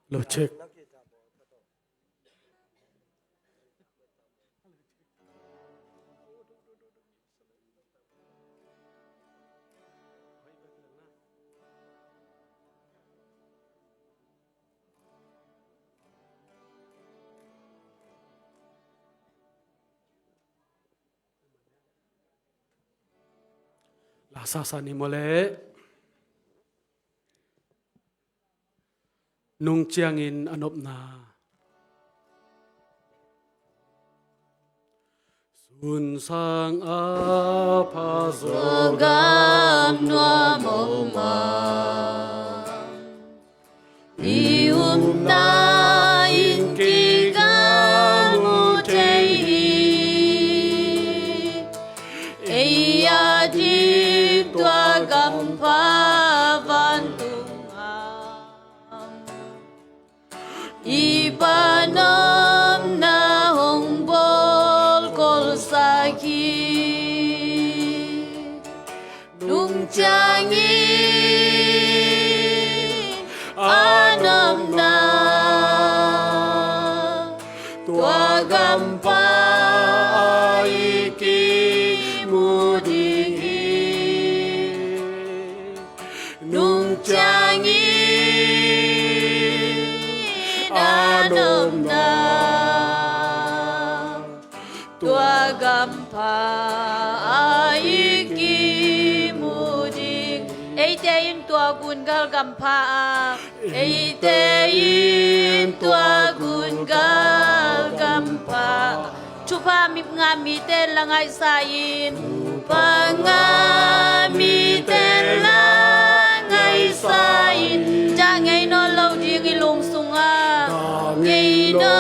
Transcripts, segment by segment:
Lo check La sasa ni mole nung chiang in anop na sun sang a pha so gam noa mong ma na in ki ga mu te hi ya di tua gam pha van tung ipanom na hong bol kol saki nung changi anam na tua gampa iki mudi nung changi anam na tua gampa iki mudi eite in tua gun gal gampa eite in tua gun gal gampa chupa mi ngami te langai sain pangami te langai sain jangai no lo ding ilung sunga ngai no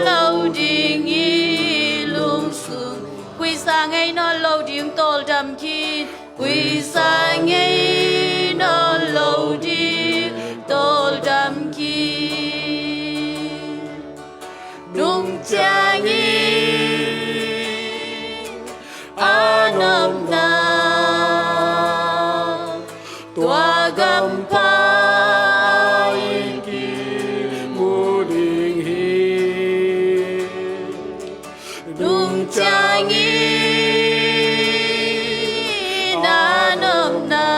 lo ding ilung sung quy sa ngai no lo ding tol dam kin quy sa ngai no lo ding tol dam kin nung changi anam na tua gampa iki muding hi nung changi anam na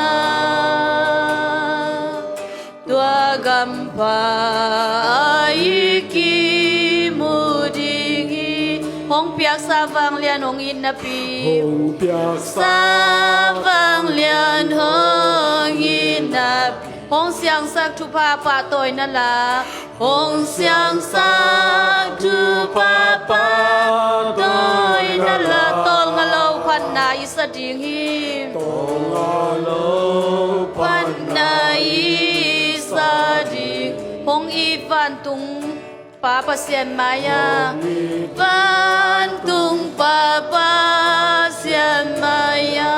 tua gampa iki muding hi hong piak sa vang lian hong in na pi hong piak sa vang lian hong in na hong siang sak tu pa pa toy na la hong siang sak tu pa pa toy na la tol nga lo phan na isa ding hi tong a lo phan na isa ding hong i van tung pa pa sian maya van tung pa pa sian maya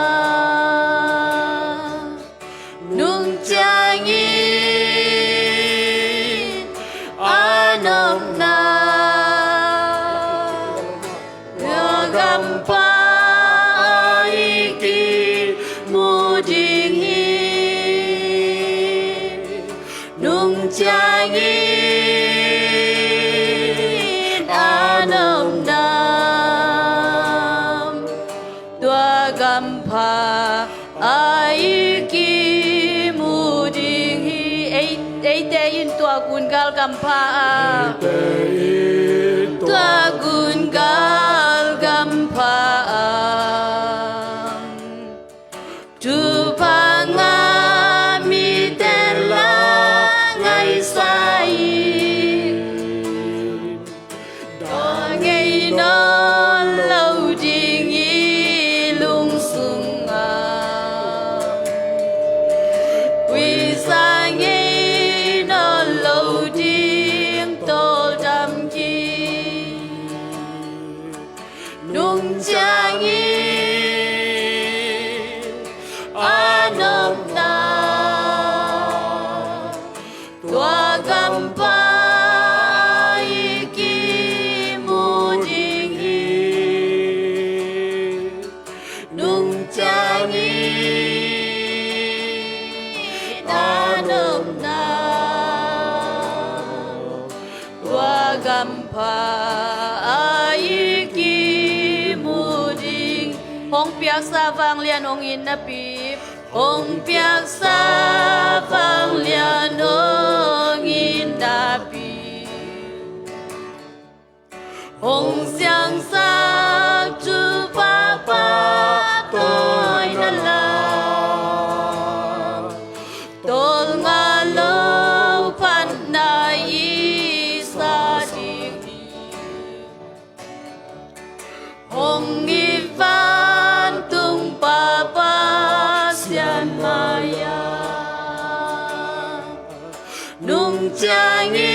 nung changi anam na gampa iki muding hi nung changi anam na tua gampa iki muding hi eite in tua gun gal gampa tua gun gal gampa tu pangami tela ngai sai ngai no lo ding ilung sunga quy sa ngai no lo ding tol dam พาอีกีมูดิงหงเปียกสาฟังเลียนองอินนาปีหงเปียกสาฟังเลียนองอินนาปีหงเสียงสาจูปาปาตอยนั่นละตลงาโลพันนาอีสาดิหงอีฟันตุงปาปาเสียนมายานุ่งจางอี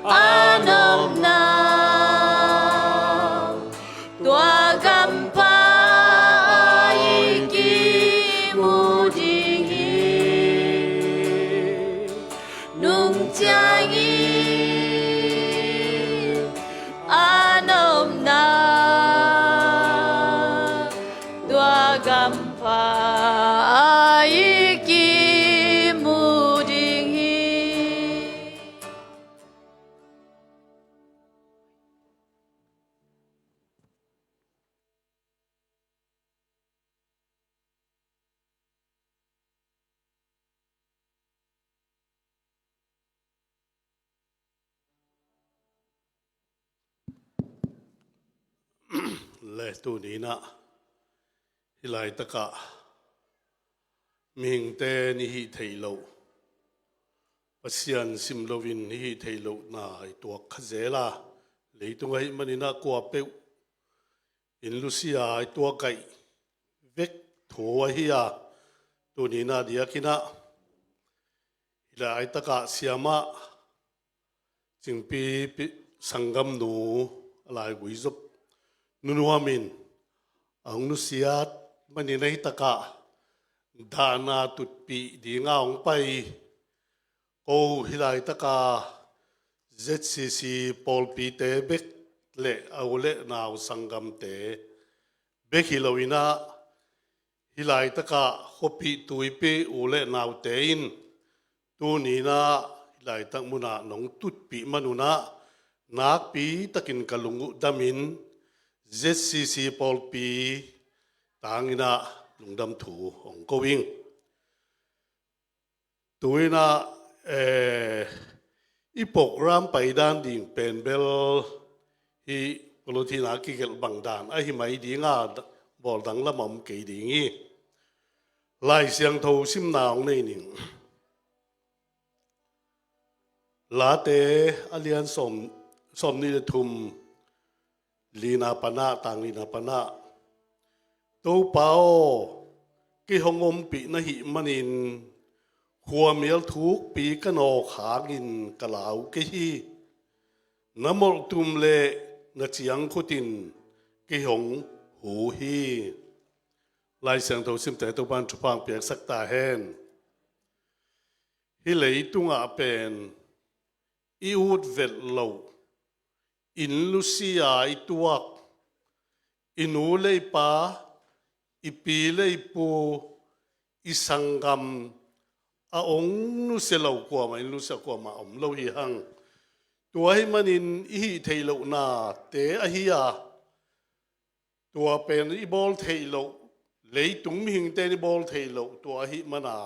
Anom na tua gampa iki mudingi nung jangi anom na tua gampa iki mudingiและตัวนี้นะฮิไลตะกะมิงเตนิฮิเทโลปัสยันซิมโลวินนิฮิเทโลนาไอตัวขเจลาเลยตรงไอ้มันนี่นะกัวเปวอินลูซิอาไอตัวไก่เวกถัวฮิยาตัวนี้นะเดียกินะฮิไลตะกะเสียมาจึงปีสังกัมนูอะไรวิจบนุนวามินองนุสิยาตมันนี่ในตะกะดานาตุดปีดีงาองไปโอฮิไลตะกะ ZCC ปอลปีเตเบกเละเอาเละนาวสังกัมเตเบกฮิโลวินาฮิไลตะกะฮอปีตุยปีอูเละนาวเตอินตูนีนาฮิไลตะมุนาหนองตุดปีมนุนานักปีตะกินกะลุงุดามินZCC ปอลปีต่างอินะลุงดำถูของกวิงตัวน่ะอีโปกรามไปด้านดิ่งเป็นเบลฮีปลุทีนักกิเกลบังดานไอหิไม่ดีงาบอลดังละมั่มเกยดิ่งไล่เสียงทูซิมนาวในนิ่งลาเตอเลียนสมนิดทุมลีนาปนาต่างลีนาปนาตัวเปากิหงอมปีนหิมันินขัวเมียลทุกปีกันออกหากินกะลาวกิฮีน้ำมลตุมเลนเจียงคุตินกิหงหูฮีลายเสียงตัวซิมแต่ตัวบ้านชุพังเปียกสักตาแหนฮิเลยตุงอาเป็นอีอุดเวลโลอินลุซิอาอิตัวอินูเลยปาอิปีเลยปูอิสังกัมอาองนุเสลาวกว่ามาอินลุสกว่ามาอมโลหิหังตัวให้มันอินอีเทโลนาเตอหิยาตัวเป็นอีบอลเทโลเลยตุงมิหิงเตนิบอลเทโลตัวหิมานา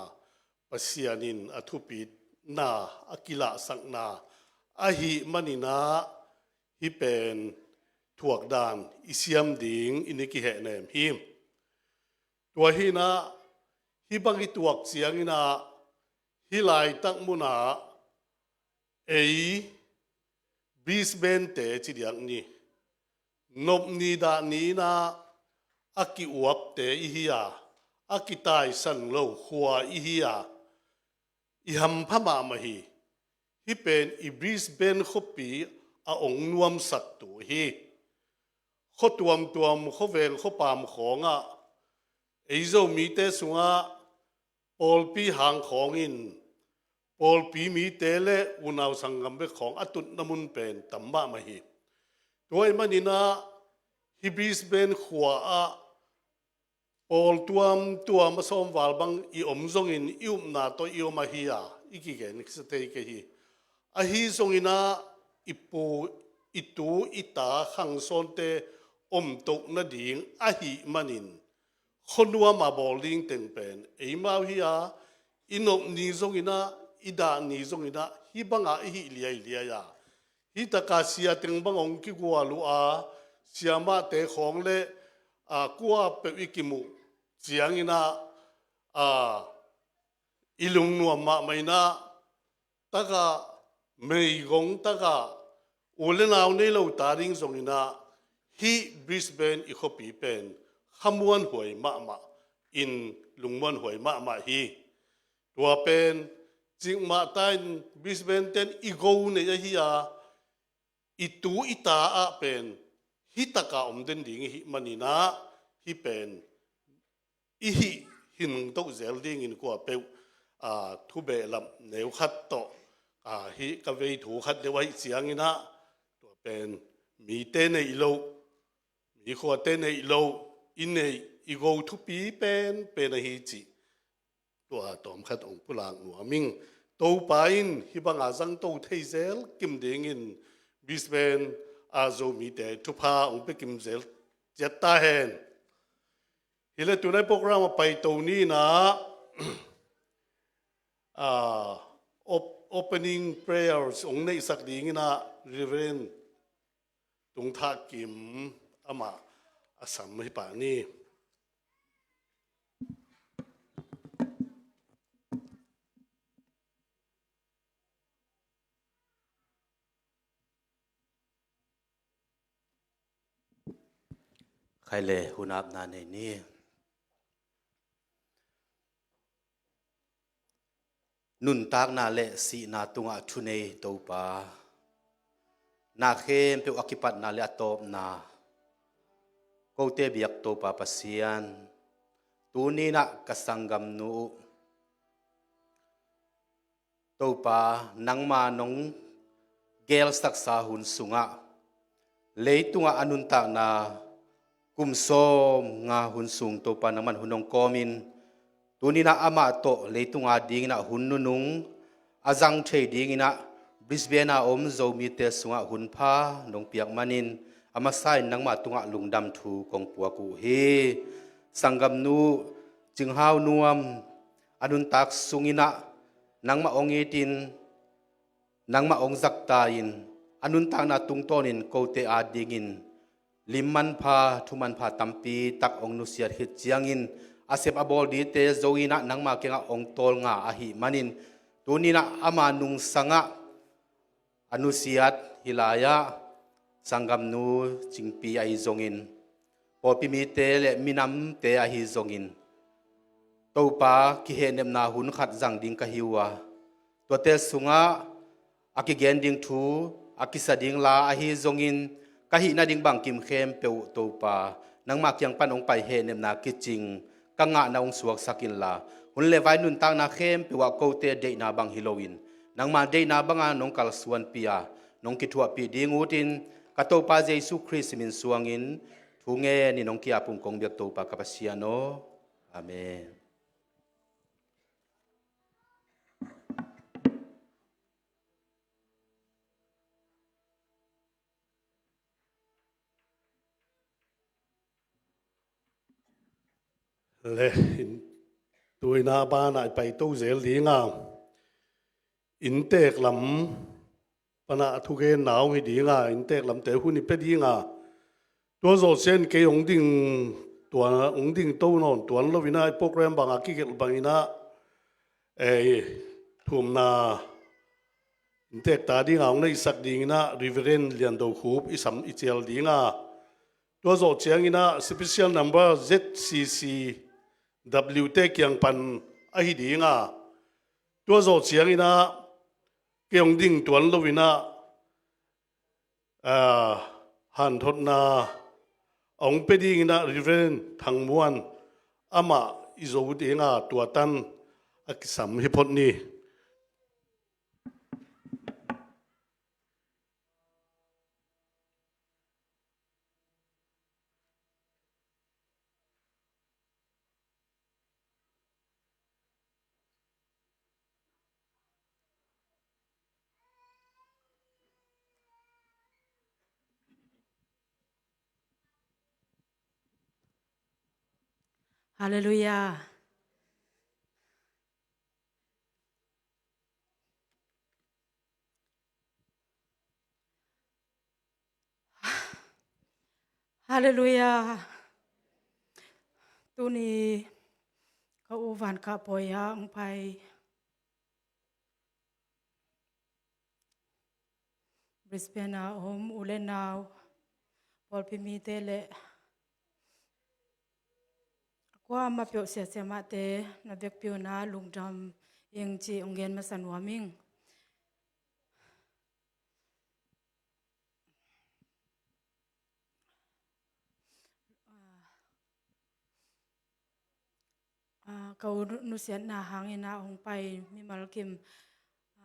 ปัสยานินอทุปิดนาอากิลาสังนาอหิมันินาฮิเป็นถวกดานอิเซียมดิงอินิกิเหเนมฮิมตัวฮินะฮิบังอิตวกเสียงอินะฮิไลตักมุนาบริสเบนเตจิเดียงนี้นบนีดานีนะอากิอวบเตอิฮิยาอากิตายสันโลขัวอิฮิยาอิฮัมพม่ามาฮีฮิเป็นอิบริสเบนขปีอาองนวมสัตตัวฮีข้อตัวมข้อเวลข้อปามของอ่ะไอ้เจ้ามีเตสุงอ่ะปอลปีหางของอินปอลปีมีเตเลอุณาวสังกัมเบของอตุนนมุนเป็นตัมบะมาฮีตัวไอ้มันนี่นะฮิบริสเบนขัวอ่ะปอลตัวมาสมวาลบังอีอมจงอินอิอุมนาตัวอิอมาฮีอ่ะอีกแกนิกสเตย์กฮีอ a hi zongina ipu itu ita khang son te om tok na ding a hi manin khonua ma bowling teng pen eimau hi a inop ni zongina ida ni zongina hi banga hi lia ya hi takasia teng bangong ki gwa lu a siama te khong le a kwa pe ikimu chiangina a ilung nuam ma maina taka mei gong taka ulenaw nei lo taring zongina hi Brisbane i khopi pen khamuan hoi ma in lungmuan hoi ma hi tua pen jing ma tain Brisbane ten i go ne hi a itu ita a pen hi taka den ding hi manina hi pen i hi hinung to zel ding in kwa pe thu be lam neu khat to hi ka vei thu khat de wai chiangina to pen mi te nei lo mi kho te nei lo in nei i go thu pi pen hi chi to tom khat ong pulang nu aming to pain hi banga jang to thei zel kim ding in Brisbane zo mi te thu pha ong pe kim zel jetta hen hile tunai program pai to ni na opening prayers ong nei sak ding ina Reverend tung tha kim ama asam hi pa ni Khaile hunap na nei ni nun tak na le si na tunga thunei topa na khem pe akipat na le atop na kote biak topa pasian tuni na kasangam nu topa nangma nong gel saksa hun sunga leitunga anun tak na kumsom nga hun sung topa naman hunong komin tuni na ama to leitunga ding na hunnunung azang thei ding ina Brisbane a zo mi te sunga hunpha nong piak manin ama sai nangma tunga lungdam thu kong puaku he sangam nu jinghau nuam anun tak sungina nangma ongitin nangma ongjak in anun tak na tungtonin kote a dingin limman pha thuman pha tampi tak ong nusiat hit chiangin asep abol di te zoina nangma kenga ong tol nga ahi manin tunina ama nung sanga anusiat hilaya sangam nu jingpi ai zongin popi mi te le minam te ahi zongin topa ki henem na hun khat jang ding ka hiwa to te sunga akigen ding thu akisading la ahi zongin kahi na ding bang kim khem pe topa nangma kyang pan ong pai henem na kiching kanga na ong suak sakin la hun le vai nun tang na khem pe wa ko te de na bang Halloween nangma de na banga nong kal suan pia nong ki thua pi ding utin ka topa Jesu Christ min suangin thunge ni nong kia pung kong biak topa kapasiano amen le tui na ba na pai to zel dinga in tek lam pana thu ge naw hi dinga in tek lam te hu ni pe dinga to zo sen ke ong ding tua ong ding to non tuan lo vina program banga ki gel bangina thum na in tek ta dinga ong nei sak dingina Reverend lian do khup isam ichel dinga to zo chiangina special number ZCC WT kyang pan ahi dinga to zo chiangina kyong ding tuan lovina han thot na ong pe ding na Reverend thangmuan ama izo dinga tuatan akisam hipot ni Hallelujah. Hallelujah. ตูนี้เขาอูวันกะปอยางไปบริสเบนาโฮมอุเลนาวพอลพิมีเตเลกว่ามาเปียวเสียเสียมาเตนาเบกเปียวนาลุงดำยังจีองเกนมาสันวามิงเขานุเสียนาหางเนาองไปมีมาลกิมน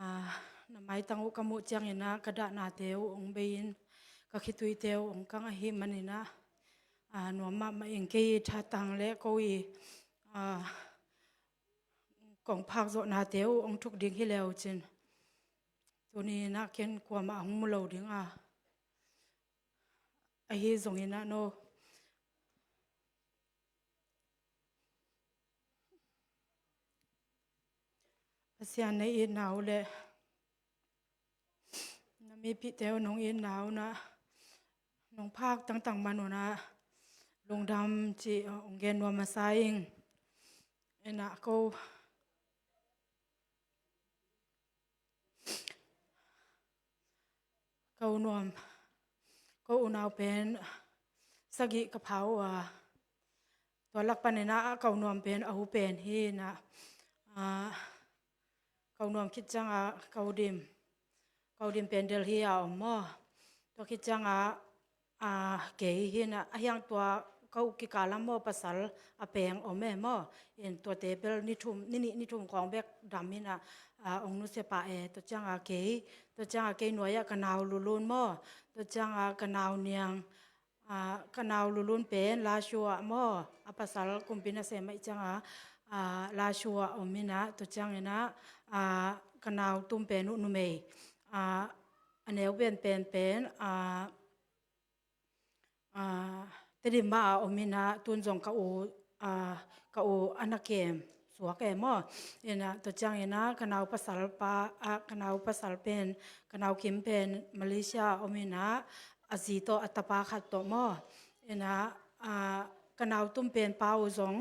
าไม้ตังอุกมุจังเนากระดานาเทวองเบยินก็คิดตุยเทวองกังหิมันนะหนูมาเองเกยท่าตังเล็กกุยกองพักโซนาเทวองทุกดิ่งที่แล้วจินตัวนี้นะเข็นกว่ามาองมุลดิ่งไอ้ฮิซงนะโนเสียในอินหนาวเลยมีพี่เตวน้องอินหนาวนะน้องภาคต่างๆมาหนูนะลงดำจีองเกนวามาไซงเอ็นะเขานวมเขาอุณาวเป็นสกิกะเพราตัวลักปันนะเขานวมเป็นอาหูเป็นฮีนะเขานวมคิดจังเขาดิมเป็นเดลฮีเอาหม้อตัวคิดจังเกยฮีนะยังตัวเขากิกาลามอภาษาแปลงเอาแม่หม้อเห็นตัวเตเบลนิทุมของแบกดำนี่นะองนุเสปาตัวจังเกยหน่วยกะนาวลุนหม้อตัวจังกะนาวเนียงกะนาวลุนเป็นลาชัวหม้อภาษากุมปินะเสไม่จังลาชัวอมินะตัวจังนะกะนาวตุ้มเป็นนุเมอันเนวเป็นเตดิมาอมินะตุนจงกะอูอนาเกมสัวแกมอเอ็นะตัวจังเอ็นะกะนาวภาษาปากะนาวภาษาเป็นกะนาวคิมเป็นมาเลเซียอมินะอาซีโตอัตปาขัดโตมอเอ็นะกะนาวตุ้มเป็นปาวจง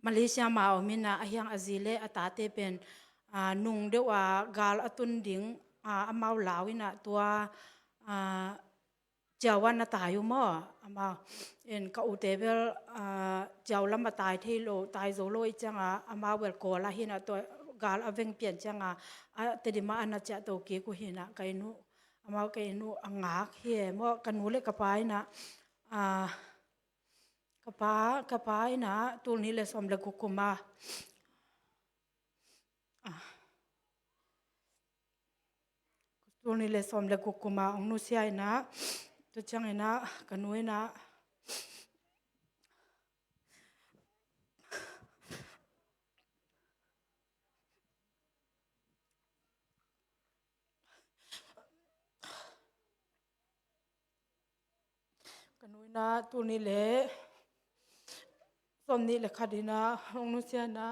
มาเลเซียมาอมินะอะยังอาซีเลอตาเตเป็นนุงเดว่ากาลอตุนดิงอมาวลาวินะตัวเจ้าวันตายอยู่มอมาเอ็นกะอุเตเบลเจ้าลำมาตายที่โลตายโซโลอีจังอมาเวลโกลาหินะตัวกาลอเวงเปลี่ยนจังเตดิมาอนาจะโตเกกุหินะไกนุอมาไกนุงากเฮมอกันนูเลกะปายนะกะปายนะตูนี้เลสอมเลกุกุมาตัวนี้เลยสอมเลยกุกมาองนุเสียนะตัวจังเนะกันนุ้ยนะกันนุ้ยนะตัวนี้เลยสอมนี้เลยคดีนะองนุเสียนะ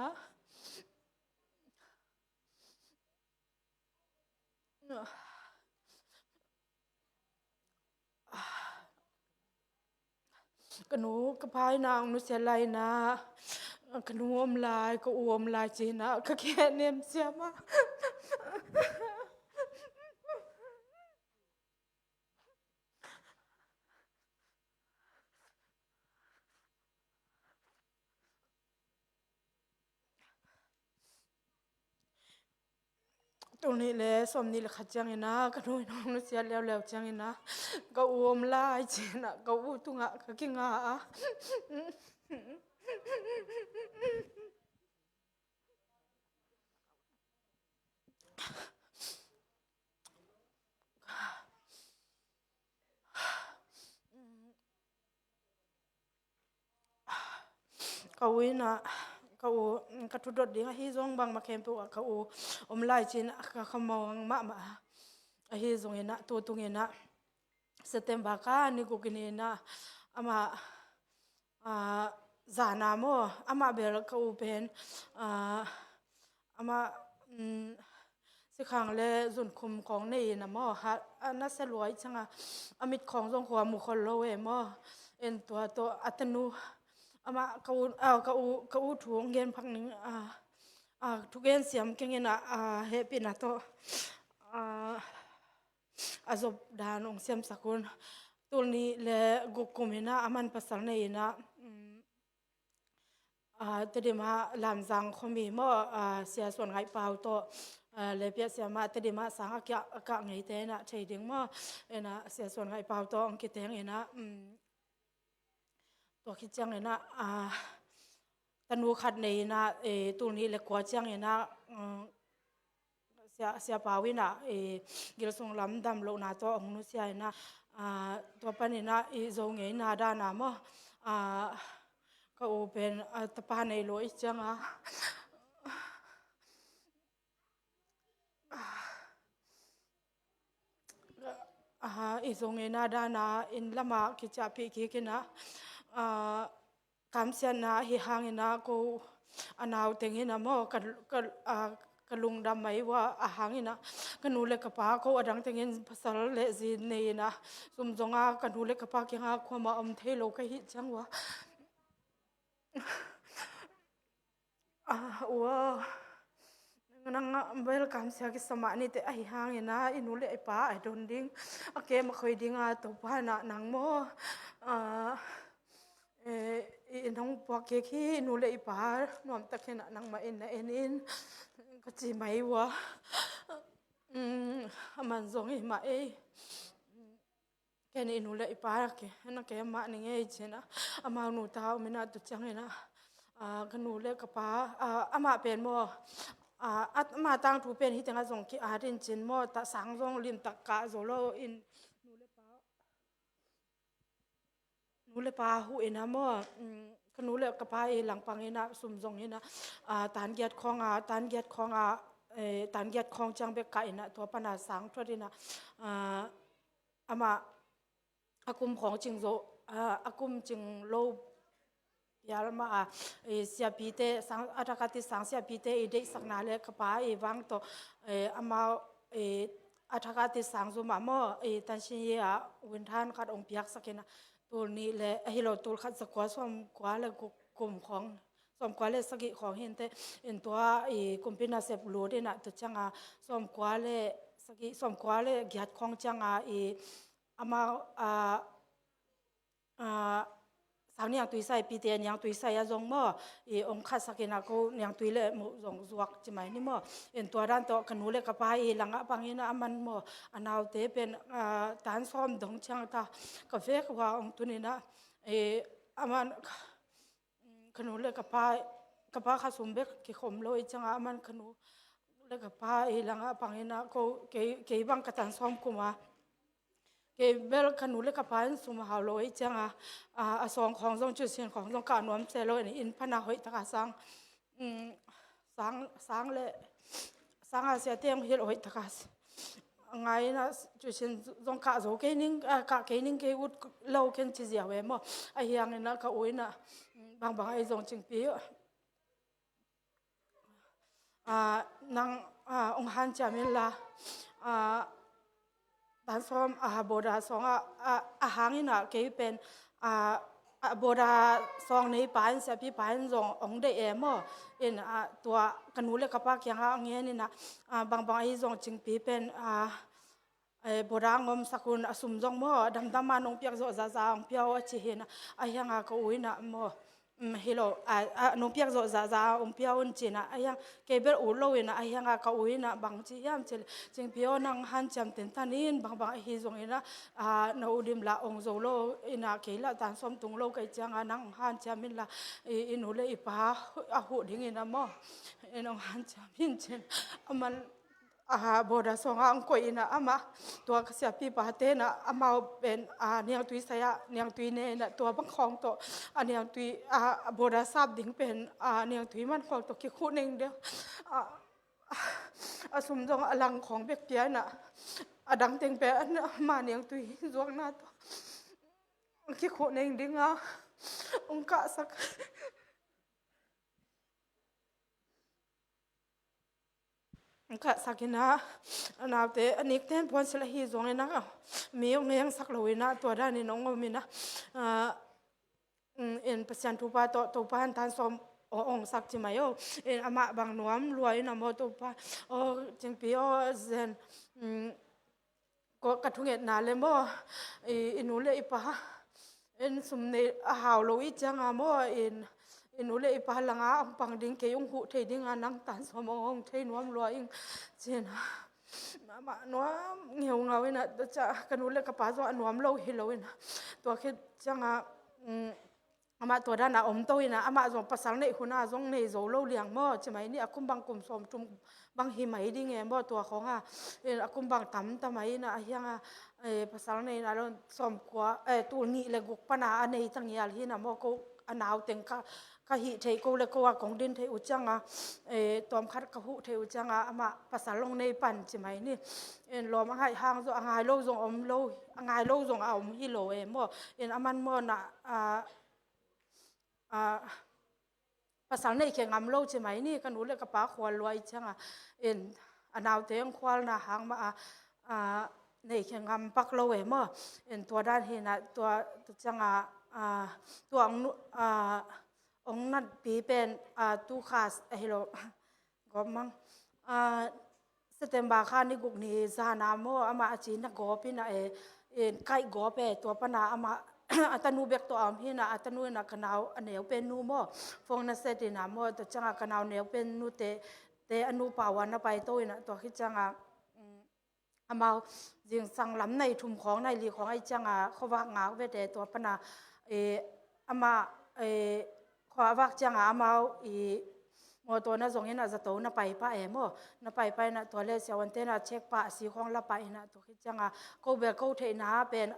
กนูกะพายนางนุเสียไลนะกนูอมลายก็อวมลายจีนะก็แค่เนมเสียมาตรงนี้แหละสมนี่แหละขัดจังนะกนูน้องนุเสียแล้วจังนะก็อวมลายจีนะก็อูตุงก็กิงเขาวินะเขากระทุดดดิ้งฮิซงบางมาเข้มตัวเขาอมไล่จีนเขามองมาฮิซงเนะตัวตุงเนะสเต็มบาก้านี่กูกินเนะอามา zana mo ama bel ka u pen amaสิขังเลจุนคุมของนี่นะมอฮะน่าสลวยจังอมิดของทรงหัวมุคนโลเวมอเอ็นตัวอัตนูอามากะอูถุงเงินพักนึงทุกเงินเสียมเก่งนะเฮปินะโตอาจบดานองเสียมสักุลตัวนี้เลกุกุมินะอามันภาษาในนะตดิมาลำจังคมีมอเสียส่วนไงเปล่าโตเลยเปียเสียมาตดิมาสังกะไงเตนะใช่ดึงมอนะเสียส่วนไงเปล่าโตอังกิเตงนะตัวคิดจังนะตันูขัดในนะตัวนี้เลยกว่าจังนะเสียปาวินะกิลสงลำดำโลนาตัวองนุเสียนะตัวปนินะโจงไงนาดานามอก็เป็นตะปาในโลอีจังอีโจงไงนาดานาอินละมากิจาพิกิกินะคำเสียนะฮิฮังนะกูอนาวเต็งนะมอกันลุงดำไหมว่าหังนะกันนูเล็กป้าเขาอดังเต็งภาษาเลจีนนี่นะสมจงกันนูเล็กป้าเกี่ยงความมาเทโลกหิจังวะว่านังเบลคำเสียกิสมานี่แต่หังนะอินูเล็กป้าไอโดนดิ้งเกมเคยดิ้งตัวป้านะนังโมน้องปอกเกขี้นูเลยป้านวมตะเคนนังมาเอ็นก็จีไม่วะมันส่งให้มาแค่นี้นูเลยป้าแค่นักแกมาหนึ่งเจนะมาหนูเท้าไม่น่าตุจังเลยนะกันนูเลยกับป้ามาเป็นโมมาตั้งถูเป็นที่แต่งส่งกี่ดินจินโมตะสังส่งริมตะกะโซโลอินนูเลป้าหูเอ็นะมั่วขนูเลกับป้าหลังปังเอ็นะสุ่มจงเอ็นะตานเกียรติของตานเกียรติของจังเบกไก่นะตัวปนาสังทั่วดีนะอามาอากุมของจิงโซอากุมจิงโลยาลมาเสียพีเตสังอัตกติสังเสียพีเตเด็กสักนาเลกับป้าวังตัวอามาอัตกติสังซุมามั่วตันชิเยะวินทานขัดองเปียกสักนะตัวนี้แหละฮิโรตัวขัดสกัวส่วนกว่าเลยกลุ่มของส่วนกว่าเลยสกิของเห็นแต่เห็นตัวกลุ่มพินาเสพโลดนะตัวจังส่วนกว่าเลยสกิส่วนกว่าเลยหยัดของจังอามาสังเนียงตุยใส่ปีเตียนยังตุยใส่ยาจงมั่วองค์ขัดสกินากูยังตุยเลยมุจงจวกใช่ไหมนี่มั่วเห็นตัวด้านตัวขนูเลยกับไปหลังปังเห็นนะมันมั่วอันเอาเตเป็นตานซ้อมดงช่างตากาแฟกว่าองตุนี่นะมันขนูเลยกับไปข้าสมเบ็ดกี่ขมเลยจังมันขนูเลยกับไปหลังปังเห็นนะกูเกี่ยบังกระตันซ้อมกูมาเก็บเบลขนูเล็กกับพายสมหาโลยจังสองของทรงจุดเสียงของทรงการนวมเซโลนี่อินพนาหอยตะกาสังเลยสังอาเซียเตียงเฮลหอยตะกาไงนะจุดเสียงทรงกะโจเกนิงกะเกนิงเกวุดเล่าเกันจีเสียเวมไอเฮียงนี่นะกะโอยนะบางไอทรงจิงปีนางองฮันจามิลลาตอนซ้อมโบราสองหางนี่นะเกี่ยเป็นโบราสองในป่านเสียพี่ป่านจงองได้มตัวกันนูเล็กกับป้าเกียงเงี้ยนี่นะบางไอ้จงจึงปีเป็นโบรางอมสกุลสุ่มจงดำมันองเปียกโจซาองเปียวจีเห็นไอ้ยังก็อุ้ยนะฮิโลน้องเปียกโจซาองเปียวจีนะไอ้ยังเก็บเบลอุโลวินะไอ้ยังก็อุ้ยนะบางจียามจึงเปียวนั่งหันจำเต็นทันินบางฮิจงนะน้องดิมละองโจโลอินะเกล้าตานสมตุงโลกัยจังนั่งหันจำมินละอินุเลอิป้าหูดิ้งนะน้องหันจำมินเช่นมันโบราณสองอังกฤษนะมาตัวเสียพี่ปาเต้นะมาเป็นเนียงตุยเสียเนียงตุยเนี่ยนะตัวบังของตัวเนียงตุยโบราณทราบดิ่งเป็นเนียงตุยมันของตัวคิดคู่หนึ่งเดียวสมจงอลังของเบียกเปียนะดังเต็งเป็นมาเนียงตุยจวงหน้าตัวคิดคู่หนึ่งดิ่ง องค์กะสักka sakina anate anik ten pon sela hi zongena ka mi ong yang sak loina to da ni nong mina en pasian tu pa to pan tan som ong sak ti mayo en ama bang nuam luai na mo to pa o jing pi o zen ko kathunget na le mo inule ipa en sumne a haw lo I changa mo inule ipa langa ang pangding ke yung hu thei ding anang tan somong thei nuam loing chen mama nuam ngeu ngawina cha kanule ka pa zo nuam lo hiloina to khe changa ama to da na om toina ama zo pasal nei huna zong nei zo lo liang mo chmai ni akum bang kum som tum bang hi mai ding e mo to khonga akum bang tam tamai na hianga pasal nei na lo som kwa tu ni le guk pana anei tangial hi na mo ko anaw teng ka hi thei ko le ko wa kong din thei uchanga tom khat ka hu thei uchanga ama pasal long nei pan chmai ni en lom angai hang zo angai lo zong om lo angai lo zong om hi lo e mo en aman mo na pasal nei ke ngam lo chmai ni kan ule ka pa khwal loi changa en anaw teng khwal na hang ma nei ke ngam pak lo e mo en to dan he na to changa to ong nat pi pen tu khas hello gomang September kha ni guk ni zana mo ama achi na go pi na en kai go pe to pana ama atanu bek to am hina atanu na kanau aneu pen nu mo phong na set na mo to changa kanau neu pen nu te anu pawan na pai to ina to khi changa amao jing sang lam nei thum khong nai li khong ai changa khowa nga ve te to pana ama khwa wak changa amao mo to na zong ina za to na pai pa mo na pai na to le sewan te na check pa si khong la pa ina to khi changa ko be ko the na pen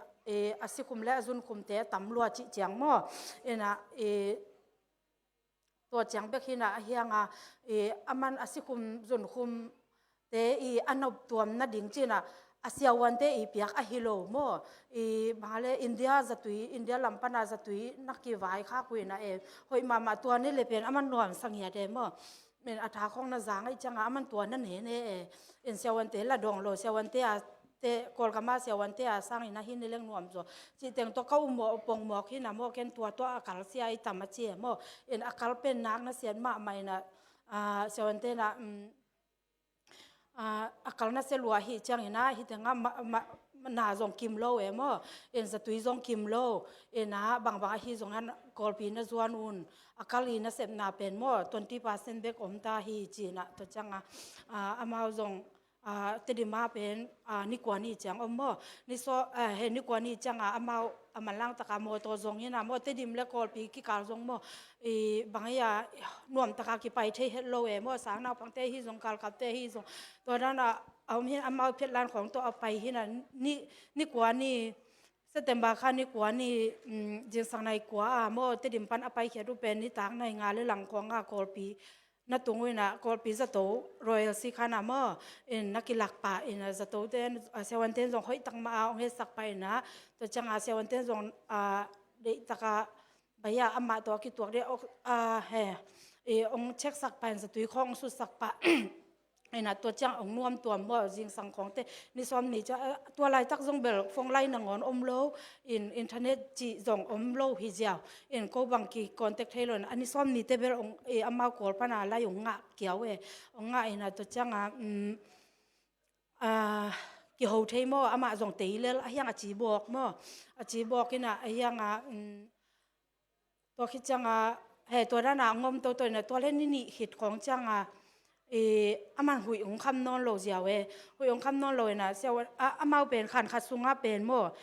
asikum le azun kum te tam lua chi chiang mo ena to chiang be khina hianga aman asikum zun khum te anop tuam na ding china asiawan te piak a hilo mo bale India zatui India lampana zatui nakki vai kha kuina hoi mama to ni le pen aman nuam sangya de mo men atha khong na zang ai changa aman to na ne ne en sewan te la dong lo sewan te te kolkama sewan te sang ina hin leng nuam zo chi teng to ka mo pong mo khina mo ken to akal sia ai tamachi mo en akal pen nak na sian ma mai na sewan te na akal na se lua hi chang ina hi tenga na zong kim lo mo en zatui zong kim lo ena bang hi zong an kolpi na zuan un akali na sep na pen mo 20% bek om ta hi china to changa amao zong te di ma pen ni kwani chang om mo ni so he ni kwani changa amao amalang taka mo to zong ina mo te dim le kolpi ki kal zong mo bangaya nuam taka ki pai the lo mo sang na pang te hi zong kal kap te hi zong to dana amao phet lan khong to apai hi na ni kwani September kha ni kwani jing sang nai kwa mo te dim pan apai khe ru pen ni tang nai nga le lang khong nga kolpi na tungwina kolpi za to royal si khana mo in nakilak pa in za to ten sewan ten zong hoi tang ma ong he sak pai na to changa sewan ten zong de taka baya ama to ki tuak de he ong check sak pa za tui khong su sak pa ina to chang ong nuam tuam mo jing sang khong te ni som ni cha to lai tak zong bel phong lai na ngon om lo in internet chi zong om lo hi jaw in ko bang ki contact helon ani som ni te bel ong ama kol pana la yong nga kiaw ong nga ina to chang ki ho thei mo ama zong te lel a hyang a chi bok ina a hyang to khi chang he to ra na ngom to na to le ni hit khong chang aman hui ong kham non lo jiawe hui ong kham non lo na se amau pen khan khasunga pen mo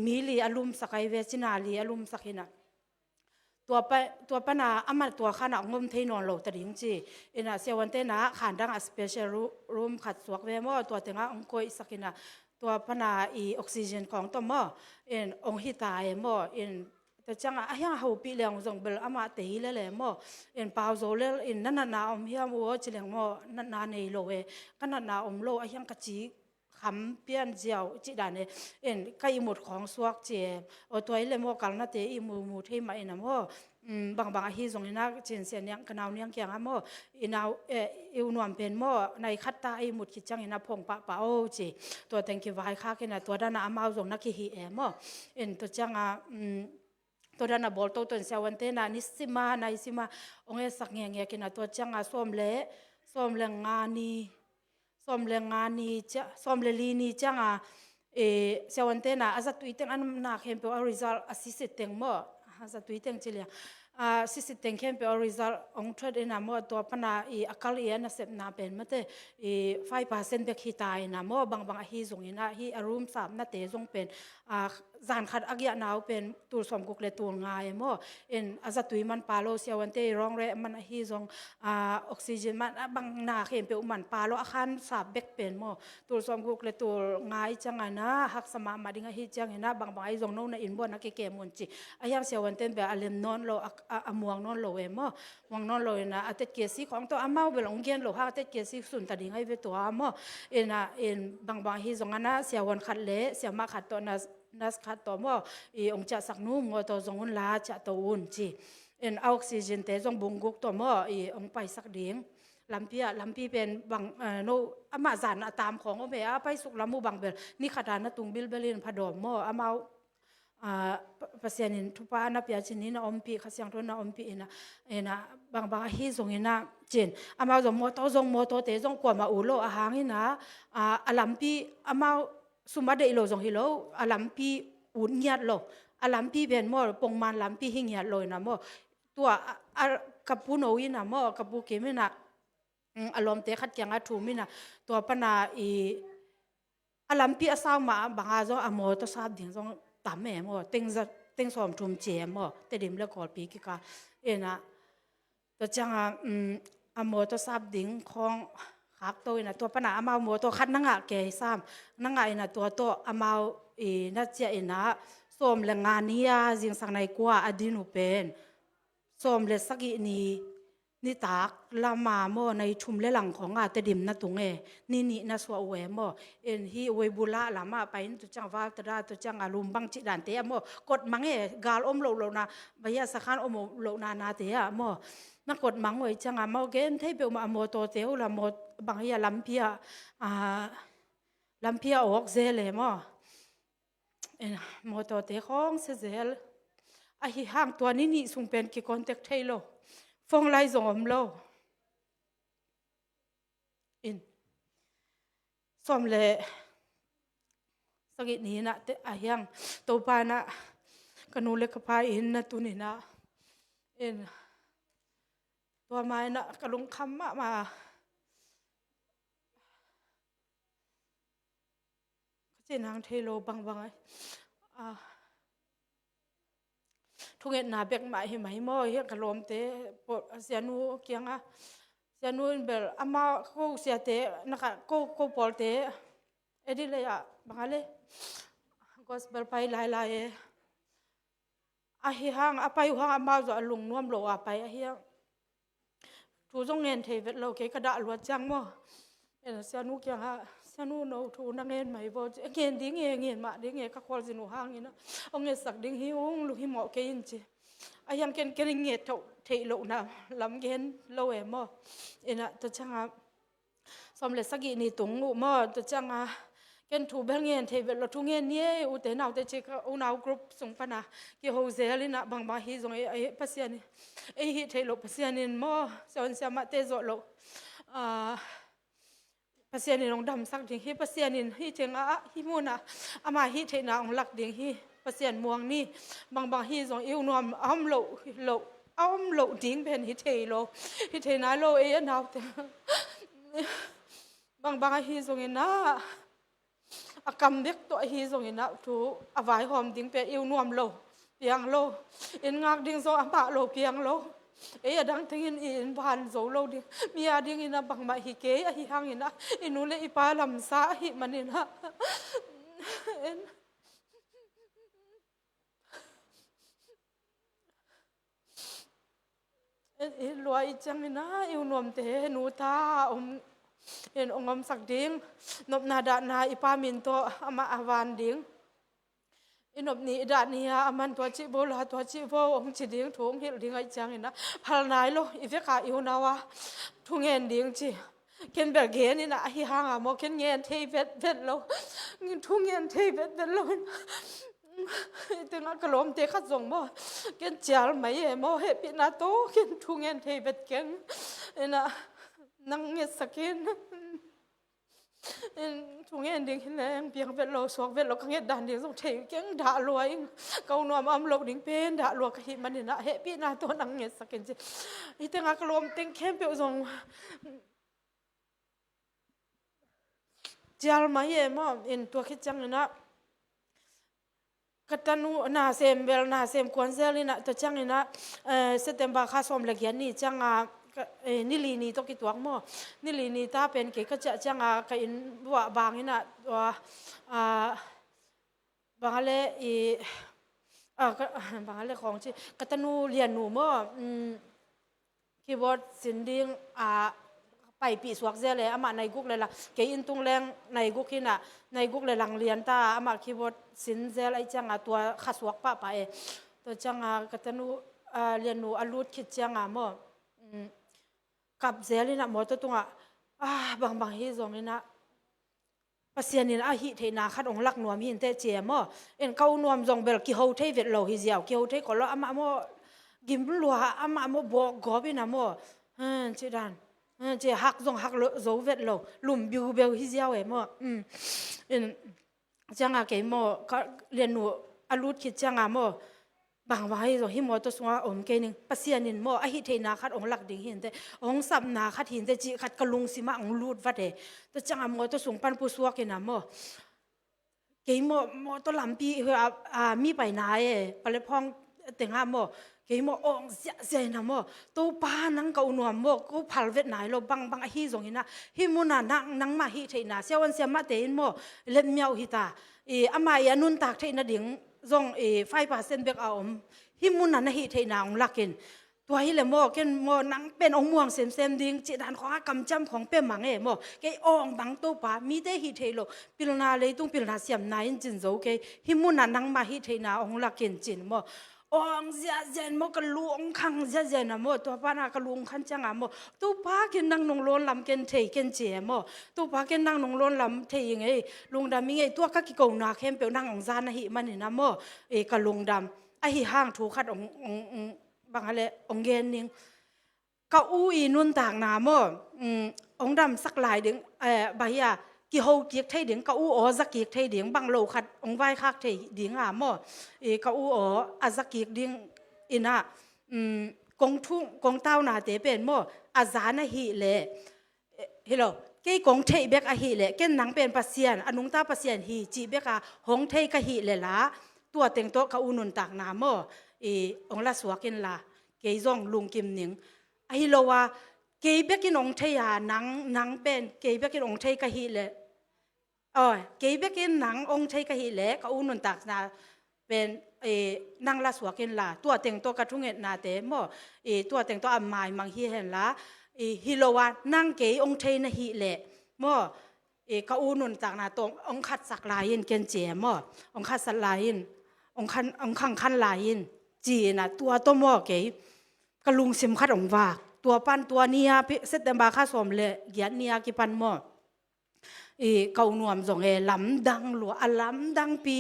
mi li alum sakai ve china li alum sakina to pa na ama to khana ngom thei non lo taring chi ina se wan te na khan dang a special room khat suak ve mo to tenga ong koi sakina to pa na oxygen khong to mo en ong hi ta mo in to changa a hyang ho pi leng zong bel ama te hi le mo en pau zo le in na om hiam wo chileng mo na nei lo kana na om lo a hyang ka chi คำเปียนเจียวจิดานเอ็นก็อีหมดของสวกเจโอตัวเลยโมกัลนาเตอีมูเทมาอินะโมบางฮีซงนะเจนเสียนยังกนาวยังเกียงโมอินาวอิวนวมเป็นโมในคัตตาอีหมดคิดจังอินะพงปะโอจีตัวแตงกิวายค่ากินะตัวด้านอามาซงนักฮีโมเอ็นตัวจังตัวด้านบอลตัวเสียวันเตนะนิสิมาในสิมาองเอสักเงียกินะตัวจังส้มเลงานีส้มเลงานีจะส้มเลลีนีจังเสียวันเตนะอาจจะตุยเต็งอันนักเห็นเป็นอริซัลอาศิสิเต็งโมอาจจะตุยเต็งเฉลี่ยสิสิเต็งเห็นเป็นอริซัลองทรดนะโมตัวปนาอากาลีนะเสพนาเป็นมาเต5%เบกฮิตายนะโมบางฮีซงนะฮีอารมณ์สามนาเตซงเป็นจานขัดอักยะนาวเป็นตัวสมกุกเลตัวง่ายโมเอ็นอาจจะตุยมันปาโลเสียวันเตร้องเรมันฮีซงออกซิเจนมันบางนาเห็นเป็นมันปาโลอาคารสาบเบกเป็นโมตัวสมกุกเลตัวง่ายจังนะหักสมามาดิงฮีจังนะบางฮีซงโน่นอินบนนักเกมุนจิอายังเสียวันเตแบบอเลมนอนโลมวงนอนโลเอโมมวงนอนโลนะอาเตเกซีของตัวอามาเวลองเกียนโลฮะอาเตเกซีสุนตาดิงให้เวตัวโมเอ็นบางฮีซงนะเสียวันขัดเละเสียมาขัดตัวนัสขัดตัวว่าองจะสักนุ่มว่าตัวจงอุ่นลาจะตัวอุ่นจีเอ็นออกซิเจนเตจงบุงกุกตัวว่าองไปสักเดียงลำพีเป็นบางโนอามาจานตามของโอเบอไปสุกลำมูบางเบลนี่ขดานตุงบิลเบลินพดมว่าอามาภาษาหนึ่งทุพานาพิจารณีนะอมพีข้าเสียงทุนนะอมพีนะบางฮีซงนะเจนอามาจงโมโตเตจงกว่ามาอุโลอาหางนะอาลัมพีอามาสุมาเดอิโลจงฮิโลอาลัมพีอุ่นยัดโลอาลัมพีเป็นโมปงมันลัมพีหิงยัดโลนะโมตัวกับปูโนวินะโมกับปูเกมินะอารมณ์เตะขัดยังอาทูมินะตัวปนาอาลัมพีอาสาวมาบางอาจงอโมตัวซาบดิ่งจงตามแม่โมเต็งสอมทุมเจมโมแต่เดิมเล็กกอดปีกิกานะตัวจังอโมตัวซาบดิ่งของครับตัวนะตัวปนาอามาโมตัวคัดนังอ่ะแกซ้ำนังอ่ะนะตัวอามาน่าจะนะส้มเลงานียจิงสังในกัวอดีนุเป็นส้มเลสกินี่ตากลามาโมในชุมเลหลังของอาเตดิมนะตุงนี่นะสวเวโมเอ็นฮีเวบุละลามาไปตัวจังวาตราตัวจังอารุมบังจิดันเตะโมกดมังกาลอมโลนะบายาสักขันอมโลนาเตะโมนักกดมังไว้จังอาโมเกนเทเปมาโมโตเตวละโมบางอย่างลำเพียออกเซเลโมโมโตเตของเซเซลไอห่างตัวนี้ส่งเป็นกี่คอนแทคเทโลฟงไลซงอมโลสมเลสกินี้นะแต่ไอห่างตัวปานะกนูเล็กพายนะตุนินะตัวไม้นะกระลุงคำมาเจนางเทโลบางทุกเงินนาเบกมาให้ไหมโม่เฮียกระลมเตะปวดเสียนูเกียงเสียนูเบลอามากูเสียเตะนะคะกูปอลเตะดิเลยบางเลยก็สเปลไปลายเฮียงไปอยู่ห้างอามาจะลุงน่วมโลไปเฮียงทูจงเงินเทวดเราเกกระดาลวดจังโม่เสียนูเกียงเสียนูโนทูนักเงินไหมบ่เงินดิ้งเงินมาดิ้งก็ควรสิหนูห้างนี่นะเอาเงินสักดิ้งหิวลูกหิมอเกินจีอายังเกินเงินเทโลนะลำเงินโลเอโม่นะตัวจังสมเลสกินี่ตุงโม่ตัวจังเกินถูเบลเงินเทวดเราทุเงินเนี่ยอุเตนเอาแต่เช็คอุณาวกรุ๊ปส่งปนะกี่โฮเซลินะบางฮีซงปัสยานี่ฮิเทโลปัสยานี่โม่เสียมาเตโซโลปัสยานี่ลงดำสักดิ่งฮิปัสยานี่ฮิเจงฮิมูนะอามาฮิเทนาองหลักดิ่งฮิปัสยานม่วงนี่บางฮิซงอิวนวมอ้อมโลดิ่งเป็นฮิเทนาโลนาวแต่บางฮิซงนะกำเด็กตัวฮีส่งอินะทูอวายหอมดิ้งเป็นอิวนวมโลเปียงโลงากดิ้งโซอัมปะโลเปียงโลดังทิ้งอินผ่านโซโลดิ้งมีอาดิ้งอินะบางมาฮิเกะฮิฮังอินะอินุเลอิปาลำซาฮิมันอินะรวยจังอินะอิวนวมเตนูตา in ongom sak ding nop na da na ipamin to ama awan ding inop ni da ni ha aman to chi bol ha to chi bo ong chi ding thong hil ding ai chang ina phal nai lo ife ka iu na wa thungen ding chi ken ber ge ni na hi hanga mo ken ngen thei vet lo ngin thungen thei vet lo tenga kalom te khat zong mo ken chal mai e mo he pi na to ken thungen thei vet ken ina nang nge sakin thungen ding hin piang vet lo sok vet lo ka nge dan ding zong thei ken da loi kau nom am lo ding pen da lo ka hi man na he pi na to nang nge sakin chi i tenga kalom teng khem pe zong chal mai e mo in to khit chang na katanu na sembel na sem konselina to changina September kha som lagian ni changa nili ni to ki tuang mo nili ni ta pen ke ka cha changa ka in wa bangina bangale i bangale khong chi katanu lian nu mo keyboard sindingไปปีสวกเจเลยอามาในกุกเลยล่ะเกอินตุงแรงในกุกหินะในกุกเลยหลังเรียนตาอามาคีย์บอร์ดสินเจลไอจังตัวขัดสวกปะไปตัวจังกตันูเรียนนูอลูดคิดจังหมอกับเจลินะหมอตัวตรงบางฮิซงนี่นะปัสยานินหิเทนาขัดองลักนวมหินเตเจมเอ็นเขานวมจงเบลกิโฮเทเวทโลฮิเจียวกิโฮเทก็แล้วอามาหมอกิมลัวอามาหมอบอกกอบินะหมอชิดานเจหักจงหักโซเวตโลลุมบิวเบลฮิเจียวมจังเกมก็เรียนนูอลูดคิดจังมบางวันจงหิมตัวสงอมเกนึงปัสยานินหิเทนาขัดองลักดิ่งหินเตองสับนาขัดหินเตจีขัดกะลุงสิมาองลูดวัดเดตัวจังตัวสงปันผู้สวกกินเกมตัวลำปีมีไปไหนปเลยพองเต็งเกมองเสียนะตัวป้านังเกาหนวมกูพัลเวทไหนเราบังฮิจงหินะฮิมุนานังมาฮิเทนาเสียวันเสียมาเตนเล็บเมียวฮิตาอามายันุนตากเทนดิ่งจง5%เบกเอาฮิมุนานะฮิเทนาองลักกินตัวฮิเลเกนนังเป็นองม่วงเซมดิ่งจิดานของกำจำของเป้มังเกองบังตัวป้ามีได้ฮิเทโลปิลนาเลยตุ้งปิลนาเสียมนายจินโจเกฮิมุนานังมาฮิเทนาองลักกินจินองเจนมกลวงขังเจนนะตัวป้านากลวงขันจังตัวป้าเกนนั่งนงล้นลำเกนเทเกนเจตัวป้าเกนนั่งนงล้นลำเทยังไงลุงดำมีไงตัวก็กิโกนาเข้มเปียวนั่งองซานหิมันนะกะลุงดำหิห้างถูกขัดบางอะไรองเกนนิงก็อู้อีนุ่นต่างนาองดำสักหลายดึงใบกิโฮเกียกไทยเดียงก็อู้สักเกียกไทยเดียงบางโลขัดองไว้คักไทยเดียงก็อู้สักเกียกเดียงอินะกงทุ่งกงเต้านาเตเป็นอาจารย์หิเลเฮโลเกี่ยกงไทยเบกหิเลเกี่ยนังเป็นปัสยานอนุงตาปัสยานหิจีเบกหงไทยกหิเลละตัวเต็งโตก็อู้นุนตากนาองละสวกินละเกี่ยจ่องลุงกิมหนิงฮิโลว่าเกี่ยเบกินองไทยนังเป็นเกี่ยเบกินองไทยกหิเลเกย์เบกินหนังองใช้กะฮิเละก็อุนุนตักนาเป็นนังละสวกินละตัวเต็งตัวกระทุงเงินนาเตตัวเต็งตัวอำมายมังฮีเห็นละฮิโลวานังเกย์องใช้นะฮิเละก็อุนุนตักนาตรงองคัดสักลายินเกนเจองคัดสักลายินองคันลายินจีนะตัวเกย์กะลุงซิมคัดองว่าตัวปันตัวเนียเซตเตมบาค่าสมเลยเกียรเนียกิปันเกาหนวมจงลำดังหลัวลำดังปี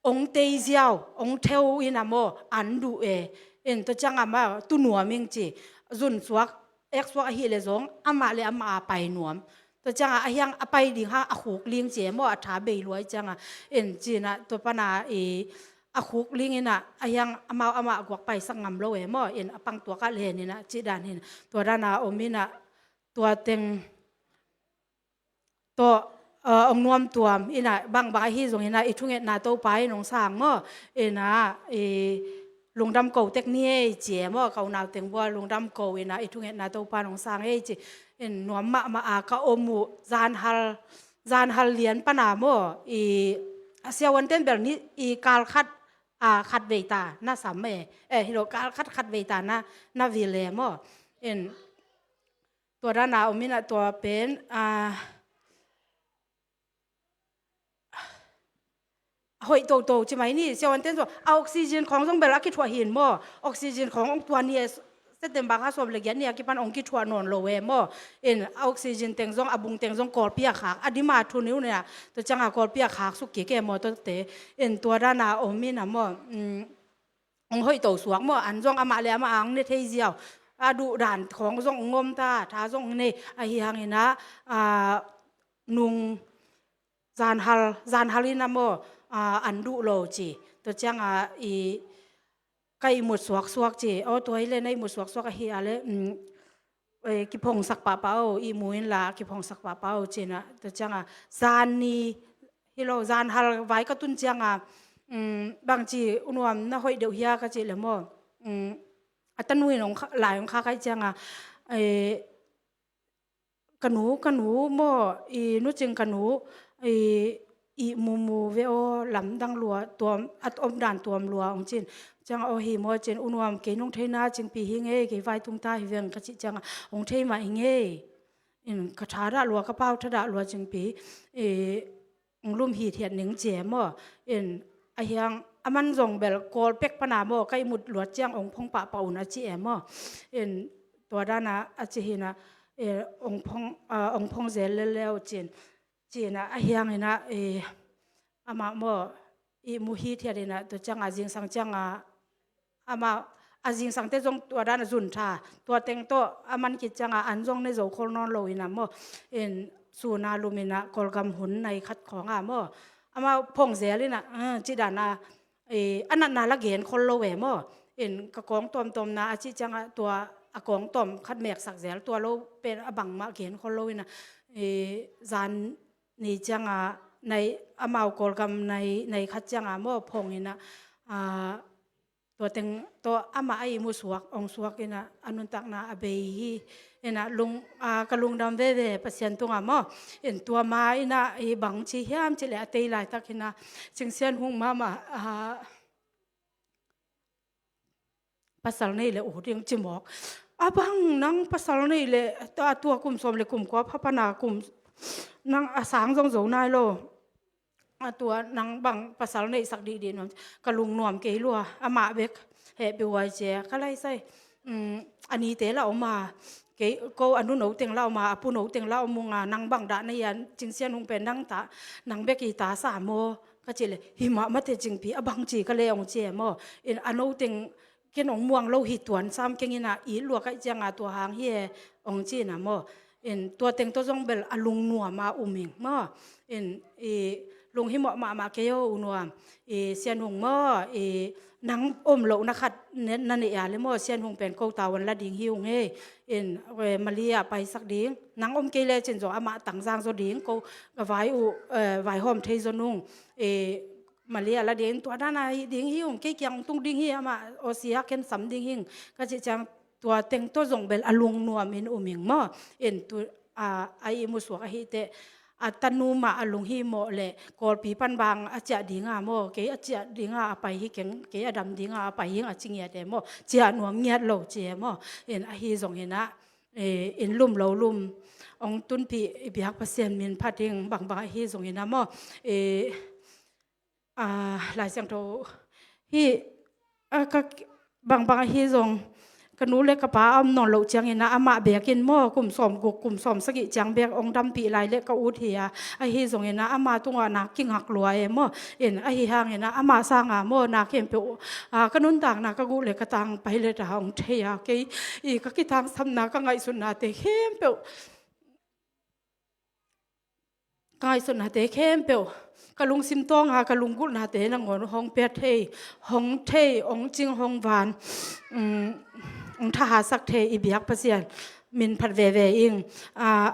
องเตยเจียวองเทวอินามอันดูเอ็นตัวจังมาตุหนวมิงจีจุนสวกสวกฮิเลจงอามาเลยอามาไปหนวมตัวจังยังไปดิฮะขุกเลี้ยงเจมอัฐาเบยรวยจังเอ็นจีนะตัวปนาขุกเลี้ยงน่ะยังอามากวกไปสังงำโลเอ็นปังตัวกัลเลนี่นะจีดานเห็นตัวด้านาอมินะตัวเต็งตัวองนวมตัวอินะบางฮิจงอินะทุงเงินนาโตไปน้องสางนะลุงดำเก่าเทคนิคเจี๋ยเขาหนาวเต็งบัวลุงดำเก่าอินะทุงเงินนาโตไปน้องสางจีนวมมาก็อมูจานฮัลเลียนปนามเสียวันเต้นแบบนี้การขัดเวตาหน้าสามฮิโรการขัดเวตาหน้าวิเลตัว ตัวด้านหน้าอมินะตัวเป็นหอยโตใช่ไหมนี่เซลล์เต้นตัวออกซิเจนของต้องเบลล์คิดว่าหินบ่ออกซิเจนของตัวนี้เสต็มบางข้าสมเลยเนี่ยกี่ปันองคิดว่านอนโลเวมบ่ออกซิเจนเต็งซองอบุงเต็งซองกอลเปียขากอดีมาทุนิ้วเนี่ยตัวจังหากอลเปียขากสุกี้แกมอตัวเตตัวด้านหน้าอมินะบ่องหอยโตสวงบ่อันซองอามาเลยอามาอังเนี่ยเทียวดูด่านของซองงมตาท้าซองนี่ไอเฮียงนี่นะนุงจานฮัลลินะบ่อันดูโลจีตัวจังไก่หมดสวกจีเอาตัวให้เล่นในหมดสวกเฮียเลยกิพงสักปะเป้าอีมุยละกิพงสักปะเป้าจีนะตัวจังจานนี้ฮิโลจานฮัลไว้ก็ตุนจังบางจีอุนวมน่าหอยเดียวเฮียก็จีเลยมั้งอัตนุยน้องหลายของข้าใครจังกันหนูมั้งนู้จึงกันหนูอีมูเวโอลำดังลัวตัวอัดอมด่านตัวมลัวองจินจังเอาหิมว่าจินอุนวมเกนองเทน่าจิงปีหิงเอเกไฟตุงตาหิเวียงกะจิจังองเทมาหิงเอกระชาดาลัวกระเป้าทดาลัวจิงปีองลุ่มหีเทียนหนึ่งเจมอ่ะไอเฮียงอามันส่งเบลกอลเป็กปนาโมใกล้มุดหลวดเจียงองพงปะเป่านะจีเอมอ่ะตัวด้านนะอาจิหินะองพงเซลเลวจินจีนะไอเฮียงนะอามาโมอีมุฮีเทียดนะตัวจังอาจิงสังจังอามาอาจิงสังเตจงตัวด้านจุนทาตัวเต็งโตอามันกิจจังอันจงในโจโคลนอนโลยนะโมสูนาลูมินะกอลกำหุนในคัดของโมอามาพงเซลินะจีดานะอันนั้นนาละเกนคนโลเวโมกระกองตอมนะอาจิจังตัวอากองตอมคัดเมกสักเซลตัวโลเป็นอบังมาเกนคนโลวินะจานนี่จังในอามาวกอลกำในคัดจังมั่วพงนี่นะตัวเต็งตัวอามาไอมุสวกองสวกนี่นะอนุตักนะอเบยีนะลุงกะลุงดำเว่ปัสยันตุงมั่วตัวมาอินะบังชีเฮียมจิเลอเตยหลายตักนะจึงเสียนหงมาภาษาในเลยโอ้เรียงจิมอกบังนังภาษาในเลยตัวกลุ่มสมเลยกลุ่มก็พัฒนากลุ่มนังสางทรงโจนายโลตัวนังบังภาษาในสักดีๆนกะลุงนวมเกลัวอามาเบกเฮบิวไวเจก็เลยใส่อันนี้เตะเรามาเกก็อนุโนเต็งเรามาปุโนเต็งเรามุงนังบังดาในยันจิงเซียนหงเป็นนังตานังเบกีตาสามโมก็เจเลยหิมะมาเตจิงปีบังจีก็เลยองเจโมอนุเต็งเกนองม่วงเราหิตวนซ้ำเกงินะอีลัวก็จังตัวหางเฮองจีนะโมตัวเต็งตัวจงเบลอลุงนัวมามิงโมลุงหิมะมาเกยอุนวมเซียนหงโมนังอมโลนักนั่นเองเลยโมเซียนหงเป็นโกตาวันละดิ่งหิวเฮมาเลียไปสักดิ่งนังอมเกลเจนจงอามาต่างจางโซดิ่งโกไว้หอมเทยโซนุงมาเลียละดิ่งตัวด้านในดิ่งหิวเกี่ยงตุงดิ่งหิวมาโอเซียเข็นสำดิ่งหิงก็จะจังตัวเต็งตัวจงเบลอลุงนัวมินอุมิงโมตัวไอมุสวกฮิเตตันูมาอลุงฮิโมเลกอลปีปันบางอาจจะดิ่งโมเกอาจจะดิ่งไปฮิเก่งเกอดำดิ่งไปฮิงอาจิงเยเดโมเจียนวมเงียดโลเจียโมอฮิจงเห็นนะลุ่มเราลุ่มองตุนปีบิฮักเปอร์เซ็นต์มินพัดดิ่งบางฮิจงเห็นนะโมหลายเสียงโตฮิก็บางฮิจงกันนู้เล็กกระป๋าอนอนหลุดจังเห็นนะอามาเบียกินหม้อกลุ่มสอมกลุ่มสอมสกิจังเบียองดำปีลายเล็กก็อุทิยาไอฮีส่งเห็นนะอามาตัวนักกิ่งหักลอยหม้อไอฮีห่างเห็นนะอามาสร้างหม้อนักเข็มเปียวกันนู้นต่างนักก็กูเล็กกระตังไปเลยแต่ของเทียกีอีกกี่ทางทำนักก็ไงสุนนาเตเข้มเปียวไงสุนนาเตเข้มเปียวกะลุงซิมต้องกะลุงกุนาเตนังงห้องเปียเทห้องเทองจิงห้องหวานองทหารสักเทอีบิยักเปอร์เซียนมินผัดเวอิง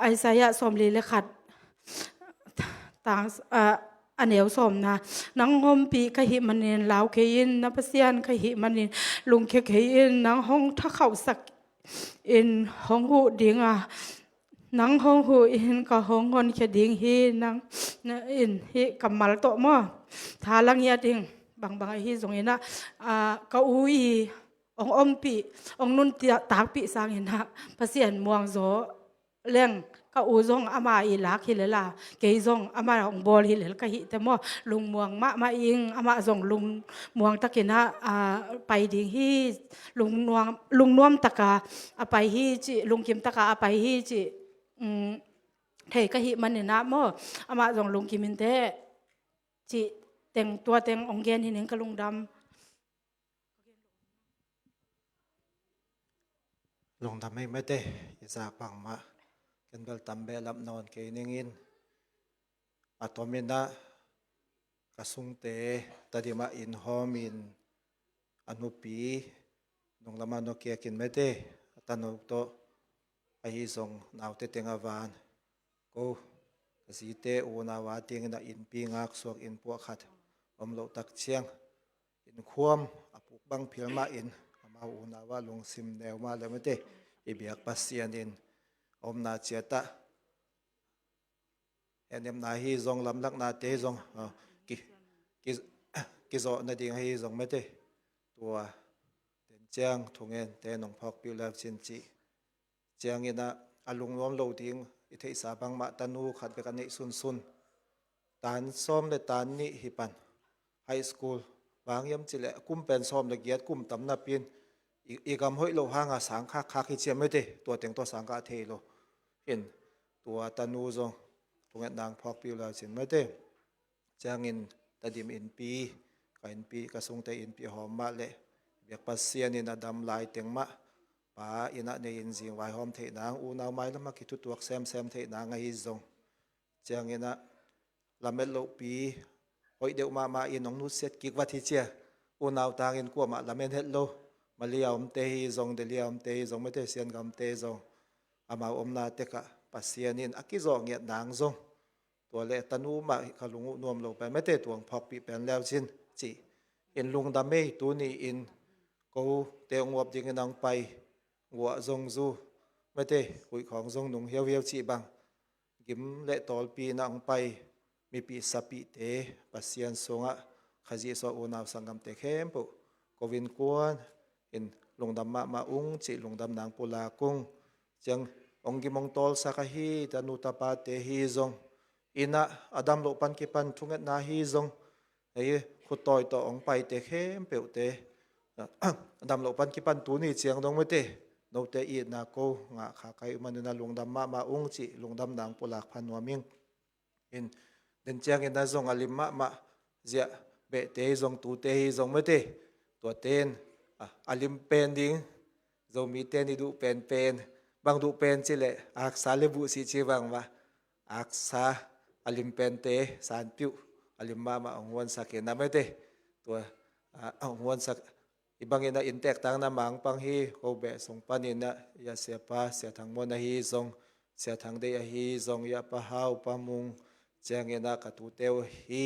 ไอซายะสมลีเลขัดต่างอันเหนียวสมนะนังหอมปีขหิมันนินลาวเขียนนับเปอร์เซียนขหิมันนินลุงเขียนนังห้องถ้าเข้าสักห้องหูดิ่งนังห้องหูก็ห้องคนเขียดิ่งฮีนังฮีกำมัลโตมอทาลังยาดิ่งบางฮีตรงนี้นะก็อุ้ยองปีองนุ่นตากปีสางเห็นนะภาษีม่วงโซ เรื่องก็อูซงอามาอีลักฮิเลลาเกยซงอามาองบอลฮิเลลก็ฮิแต่มอลุงมวงมาอิงอามาซงลุงมวงตะกินะไปดิงฮีลุงนวมตะกาไปฮีจิลุงกิมตะกาไปฮีจิเทก็ฮิมันเนี่ยนะมออามาซงลุงกิมินเตจิแต่งตัวแต่งองเกนฮิหนึ่งกะลุงดำลงทำให้ไม่ได้อิสาปังมากันเบลตำเบลับนอนเกนิงินอัตมินะกระสุงเตตดิมาอินหอมินอนุปีนงละมานเกียกินไม่ได้ตันโตไอฮิซงนาวเตเตงอวานกูสีเตอูนาวาเตียงนะอินปีงักสวกอินพวกขัดอมโลตักเชียงอินควมอปุกบังเพียมาอินมาอูนาวาลงซิมแนวมาเลยไม่ได้อิเบียกปัสเซียนอินอมนาเจตะเอ็นยมนาฮีซงลำลักนาเตซงกิโซนาดิงฮีซงไม่ได้ตัวเต็นเจียงทุงเงินเตนงพอกปิวเลฟชินจีเจียงอินะอลุงล้อมโลดิงอิเทสาบังมาตันูขัดไปกันนิซุนตานซ้อมและตานนิฮิปันไฮสคูลบางยามจิเลกุมเป็นซ้อมละเกียดกุมตำนับปินอีกำห้อยโลหางาสังคักฮิเจียไม่ได้ตัวเต็งตัวสังกาเทโลเห็นตัวตันูซงตรงนั้นนางพอกปิวเลฟชินไม่ได้เจียงอินตะดิมอินปีกับอินปีกระทรงแต่อินปีหอมมาเลยเบียกปัสเซียนินอดำลายเต็งมะป้าอินะในอินจิงไว้หอมเทนางอูนาวไม้แล้วมาคิดตัวแซมเทนางไงซงเจียงอินะลำเมลโลปีโอยเดียวมาอินองนุเซตกิกวัติเจียอูนาวตางอินกัวมาลำเมเฮลโลมาเลียอมเตฮิซงเดลียอมเตฮิซงไม่ได้เสียนกำเตซงอามาอมนาเตกะปัสเซียนินอากิซงเงียนางซงตัวเล็กตนูมาขลุงนวมลงไปไม่ได้ตัวพอกปีเป็นแล้วชินจีอินลุงดำเมตัวนี้อินกูเตงวบจิงนังไปหัวซงซูไม่ได้คุยของซงหนุ่งเฮียวจีบังกิมเละตอลปีนังไปมีปีสปีเตปัสเซียนสงะขจีโซอุนาวสังกัมเตเข้มปุกวินกวนอินลุงดำมาอุงจีลุงดำนางปุลากุงจังองกิมองตอลสักฮีตานุตาปาเตฮีซงอินะอดัมโลปันกิปันทุงเงนาฮีซงไอ้ขุดต่อยต่อองไปเตเข้มเปียวเตอดัมโลปันกิปันตัวนี้เจียงดงไม่เตโนเตอีนาโกงะขาไกมันนาลุงดำมาอุงจีลุงดำนางปุลากพันวามิงอินเดินเจียงอินนาซงอลิมมาเจียเบเตซงตูเตฮีซงไม่เตตัวเตนอลิมเป็นดิงซงมีเตนดูเป็นบางดูเป็นจิเลอักษาเลบุสิจิบังว่าอักษาอลิมเป็นเตสานปิวอลิมมาองวันสักเกนะไม่เตตัวองวันสักอีบางอินเตกตังนามังปังฮีโอเบสงปันินะยาเสียปาเสียทางมนฮีซงเสียทางเดียฮีซงยาปะฮาวปะมุงเจียงอินะกตูเตวฮี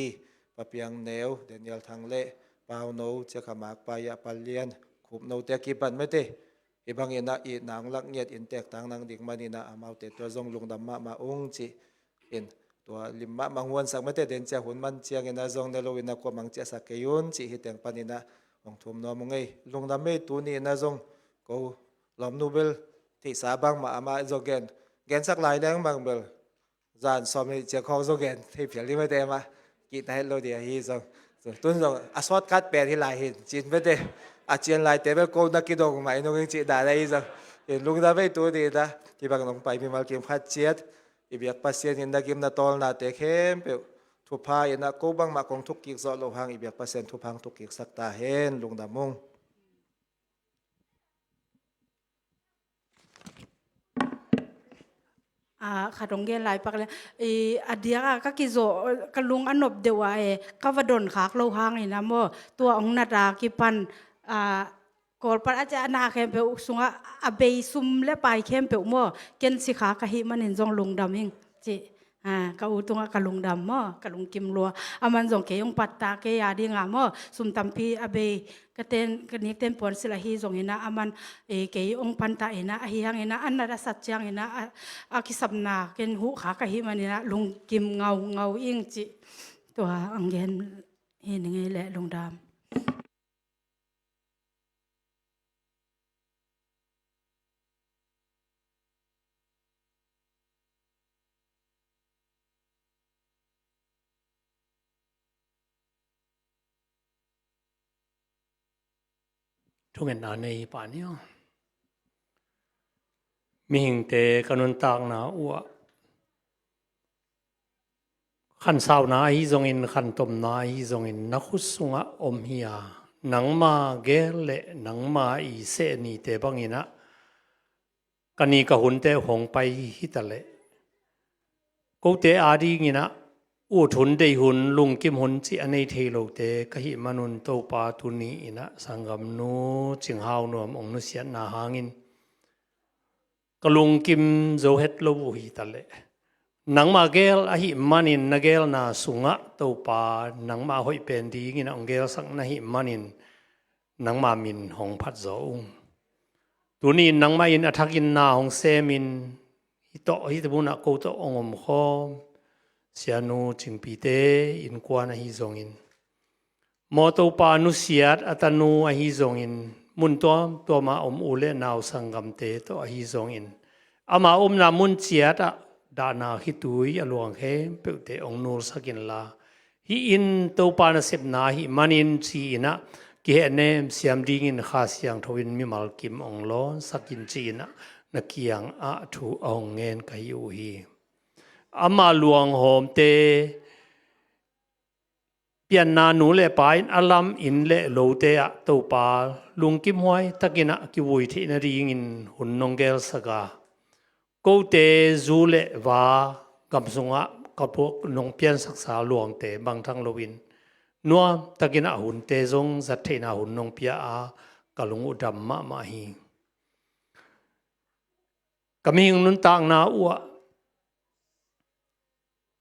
ปะเปียงเนวเดนิเอลทางเล่ปาวโนเจขมากปายาปเลียนขุบโนเตกิปันไม่เตอีบางอินะอีนางลักเงียดอินเตกตังนางดิ่งมานินะอามาเตตัวซงลุงดำมาองจีอินตัวลิมมะมังวนสักไม่เตเดินเจ้าหุ่นมันเจียงอินะซงเดโลวินะกวมังเจสักเกยุนจีฮิเตงปานินะองทุมนอมงไงลุงดำไม่ตัวนี้นะซงกูลอมนูเบลที่สาบังมาอามาโซเกนเกนสักหลายแดงบางเบลจานสอมเจ้าของโซเกนที่เพียงลิไม่เตมากีตาร์โลเดียฮีซงตุนซงอาสวดกัดแปรที่หลายหินจีนไม่เตอาเจียนหลายเตเบลโกนักกิดงไม่นงจีด่าได้ซงเห็นลุงดำไม่ตัวนี้นะที่บางลงไปมีมาเก็บพัดเจียดอีเบียกปัสเซียนอินนักกิมนาตอลนาเตเข้มเปทุพาอินะกูบังมาคงทุกกิกซอโลหังอีเบียกเปอร์เซ็นต์ทุพังทุกกิกสักตาเห็นลุงดำมงขาดงเกนหลายปักเลยอเดียก็กิโซกลุงอนบเดวะกวดนขากโลหางนี่นะโมตัวองนาดากิปันกอลปัจจานาเข้มเปอุสุงอเบยซุมและไปเข้มเปอุโมเกนสิขากะหิมันเห็นจงลุงดำเองจิกะอุตุงกะลุงดำมอกะลุงกิมลัวอามันจงเกยงปัตตาเกยาดีงามอสุมตัมพีอเบยกะเตนกะนิเตนปอนสิละฮีจงเฮนะอามันเกยองปันตาเฮนะอหิยังเฮนะอันนาสัจจังเฮนะอากิสัมนาเกนหูขากะหิมันนะลุงกิมเงาอิงจิตัวอังเกนเฮนไงแหละลุงดำ thungen na nei pa ni mi hing te kanun tak na wa khan sau na hi zong in khan tom na hi zong in na khusunga om hiya nangma gele nangma I se ni te bangina kani ka hun te hong pai hi tale ko te adi ngina u thun dei hun lung kim hun chi anei theilo te ka hi manun to pa tu ni ina sangam nu chinghau nuam ong nu sian na hangin kalung kim zo het lo hi tale nangma gel a hi manin na gel na sunga to pa nangma hoi pen di ngina ong gel sang na hi manin nangma min hong phat zo tu ni nangma in athakin na hong semin hito hi te buna ko to ongom khom sianu chingpi te in kwana hi zongin mo to pa nu siat atanu a hi zongin mun to ma ule naw sangam te to a hi zongin ama na mun chiata da na hi tui along he pe te ong nur sakin la hi in to pa na sep na hi manin chi na ki he nem siam ding in kha siang thowin mi mal kim ong lon sakin chi na kiang a thu ong ngen kai u hi ama luang hom te pian na nu le pain alam in le lo te a to pa lung kim hoi takina ki wui thi na ring in hun nongel saga ko te zu le wa kam sunga kapok nong pian saksa luang te bang thang lowin nuam takina hun te zong zat theina hun nong pia a kalung udam ma hi kaming nun tang na wa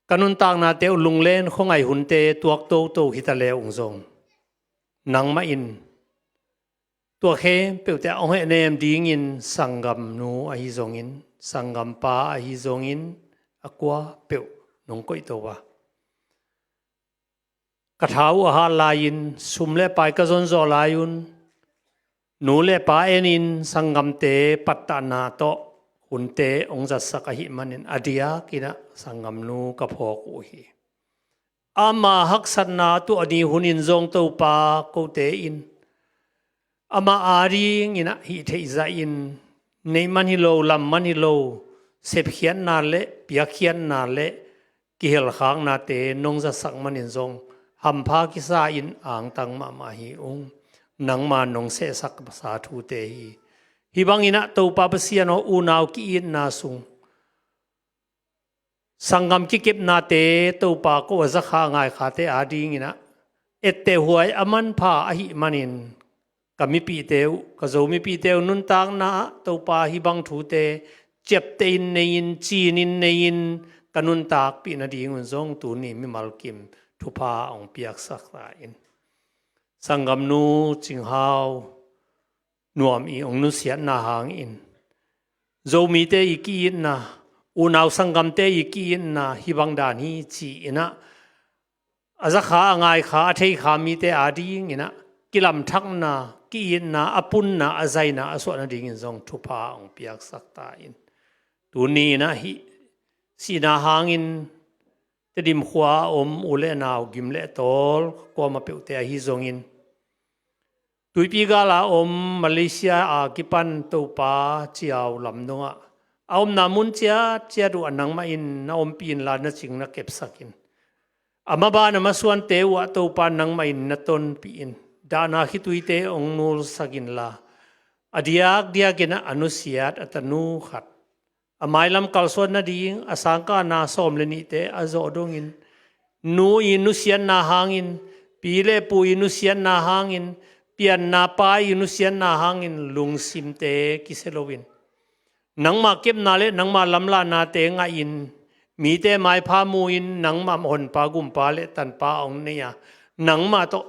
kanun tang na te lung len khongai hun te tuak to hitale ong zong nang ma in tua khe pe te ong he nem ding in sangam nu a hi zong in sangam pa a hi zong in akwa pe nong koi to wa kathau a ha lain sum le pai ka zon zo layun nu le pa enin sangam te patana to hun te ong za sak a hi manin adia kina sangam nu ka phok u hi ama haksan na tu ani hunin zong to pa ko te in ama ari ngina hi theiza in nei man hi lo lam man hi lo sep khian na le pia khian na le ki hel khang na te nong za sak manin zong ham pha ki sa in ang tang ma hi ong nang ma nong se sak sa thu te hi hibangina to pa pasiano unaw ki in na sung sangam ki kip na te to pa ko za kha ngai kha te ading ina ette huai aman pha a hi manin kami pi teu ka zo mi pi teu nun tang na to pa hibang thu te chep te in nein chin in nein kanun tak pi na ding un zong tu ni mi mal kim thu pa ong piak sak ra in sangam nu chinghau nuam I ong nu siat na hang in zo mi te iki na unaw sangam te iki na hibang dan hi chi ina aza kha ngai kha thei kha mi te ading ina kilam thak na ki na apun na azai na aso na ding in zong thupa ong piak sakta in tu ni na hi sina hang in te dim khwa ule naw gim le tol ko ma pe te hi zong in tuipi gala Malaysia a kipan to pa chiao lam nonga na mun chia du anang ma in na pin la na ching na kep sakin ama ba na masuan te wa to pa nang ma in na ton pi in da na hi tuite ong nul sakin la adiak dia gena anusiat atanu khat amai lam kalson na ding asangka na som le ni te azo dongin nu inusian na hangin pile pu inusian na hangin pian na pa inusian na hangin lungsim te kiselowin nang ma kep na le nang ma lamla na te nga in mi te mai pha mu in nang ma hon pa gum pa le tan pa ong ne ya nang ma to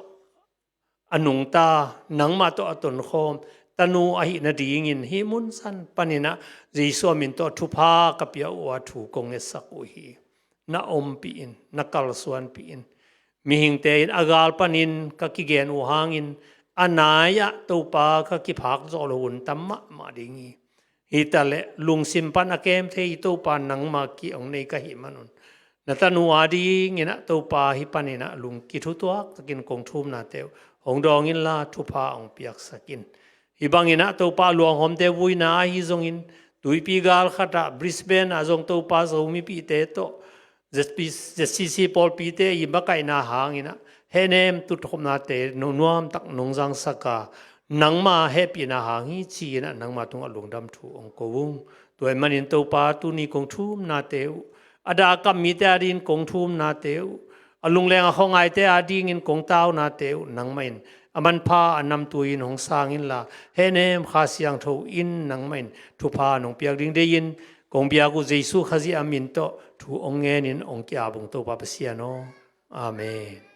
anung ta nang ma to aton khom tanu a hi na ding in hi mun san panina riso min to thu pha ka pia wa thu kong e sak u hi na pi in na kal suan pi in mi hing te in agal panin ka ki gen u hangin anaya to pa ka ki phak zo lo un tamma ma dingi hitale lungsim pan akem thei to pa nang ma ki ong nei ka hi manun natanu adi ngina to pa hi panina lung ki thu tuak takin kong thum na te hong dong in la thu pha ong piak sakin hi bangina to pa luang hom te vui na hi zongin tui gal khata Brisbane azong to pa zo mi pi te to ZCC Paul pi te i bakai na hangina henem tu thom na te no nuam tak nongjang saka nangma happy na hangi chi na nangma tung alungdam thu ong kovung toy manin to pa tu ni kong thum na teu ada kam mi te adin kong thum na teu alung leng a hongai te ading in kong tau na teu nangmain aman pha anam tuin hong sangin la henem kha siang tho in nangmain thu pha nong piak ding de in kong bia ku jesu khazi amin to thu ongen in ong kya bung to pa pasiano amen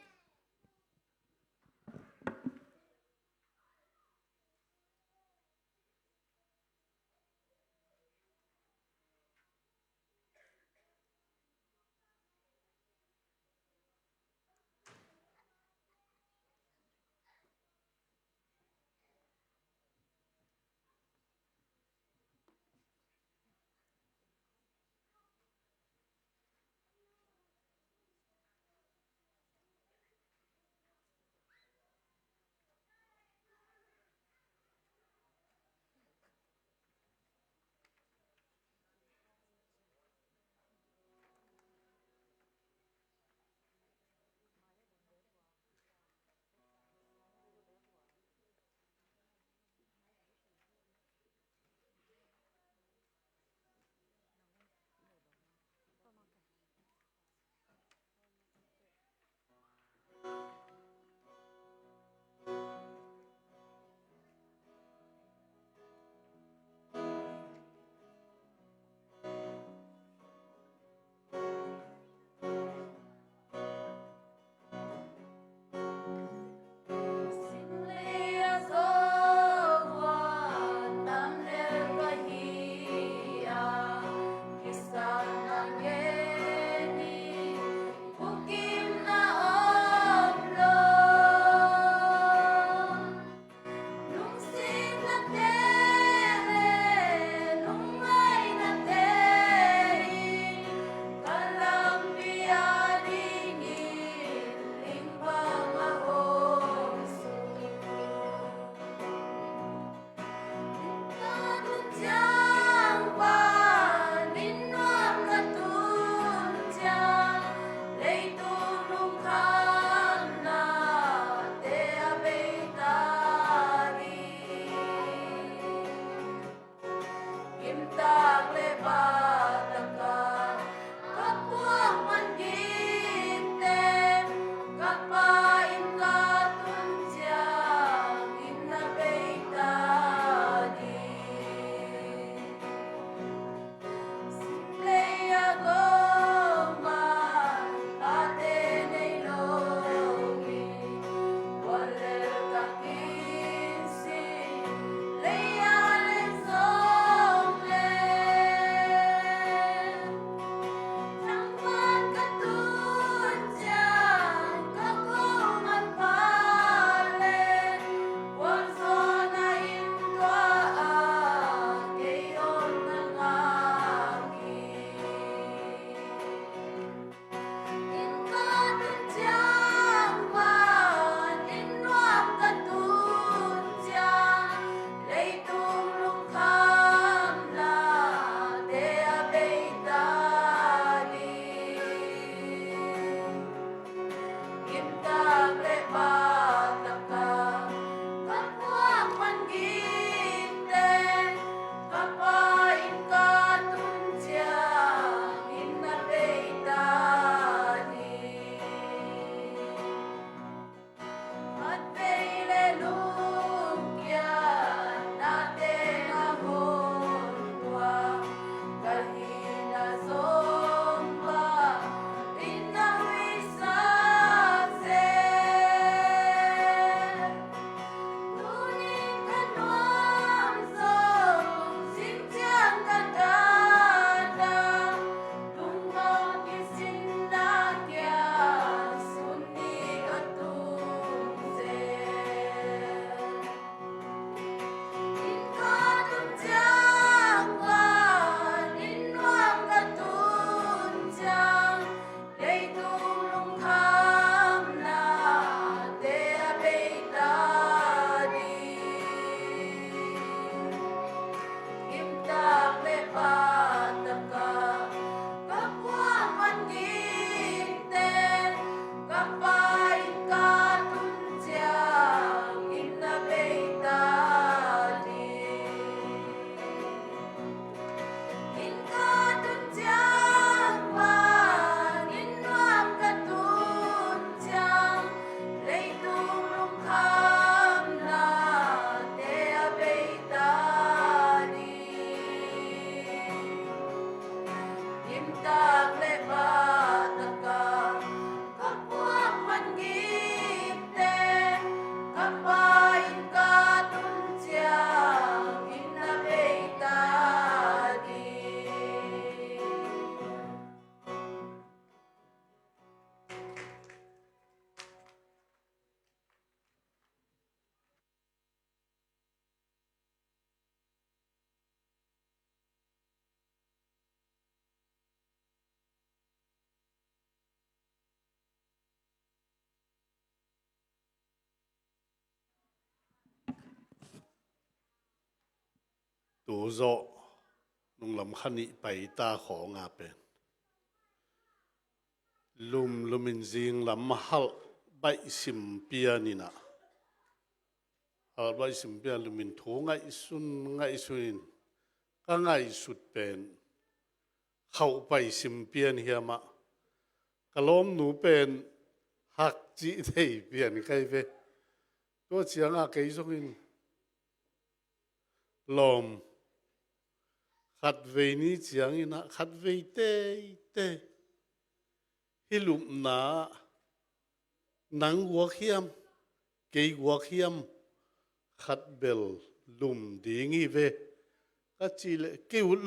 ตูโซนุงลำคันนี้ไปตาของอาเป็นลุมินซิงลำฮัลใบสิมเปียนี่นะฮัลใบสิมเปียลุมินทูง่ายสุนก็ง่ายสุดเป็นเข้าไปสิมเปียนเฮียมะกะล้มหนูเป็นหักจีเทยเปลี่ยนใครไปตัวเชียงอาเกยสุกินลมขัดเวนี้เจียงอินะขัดเวเตฮิลุมนาหนังวัวเขียมเกยวัวเขียมขัดเบลลุมดีงี้เวก็จีเลเกยวุด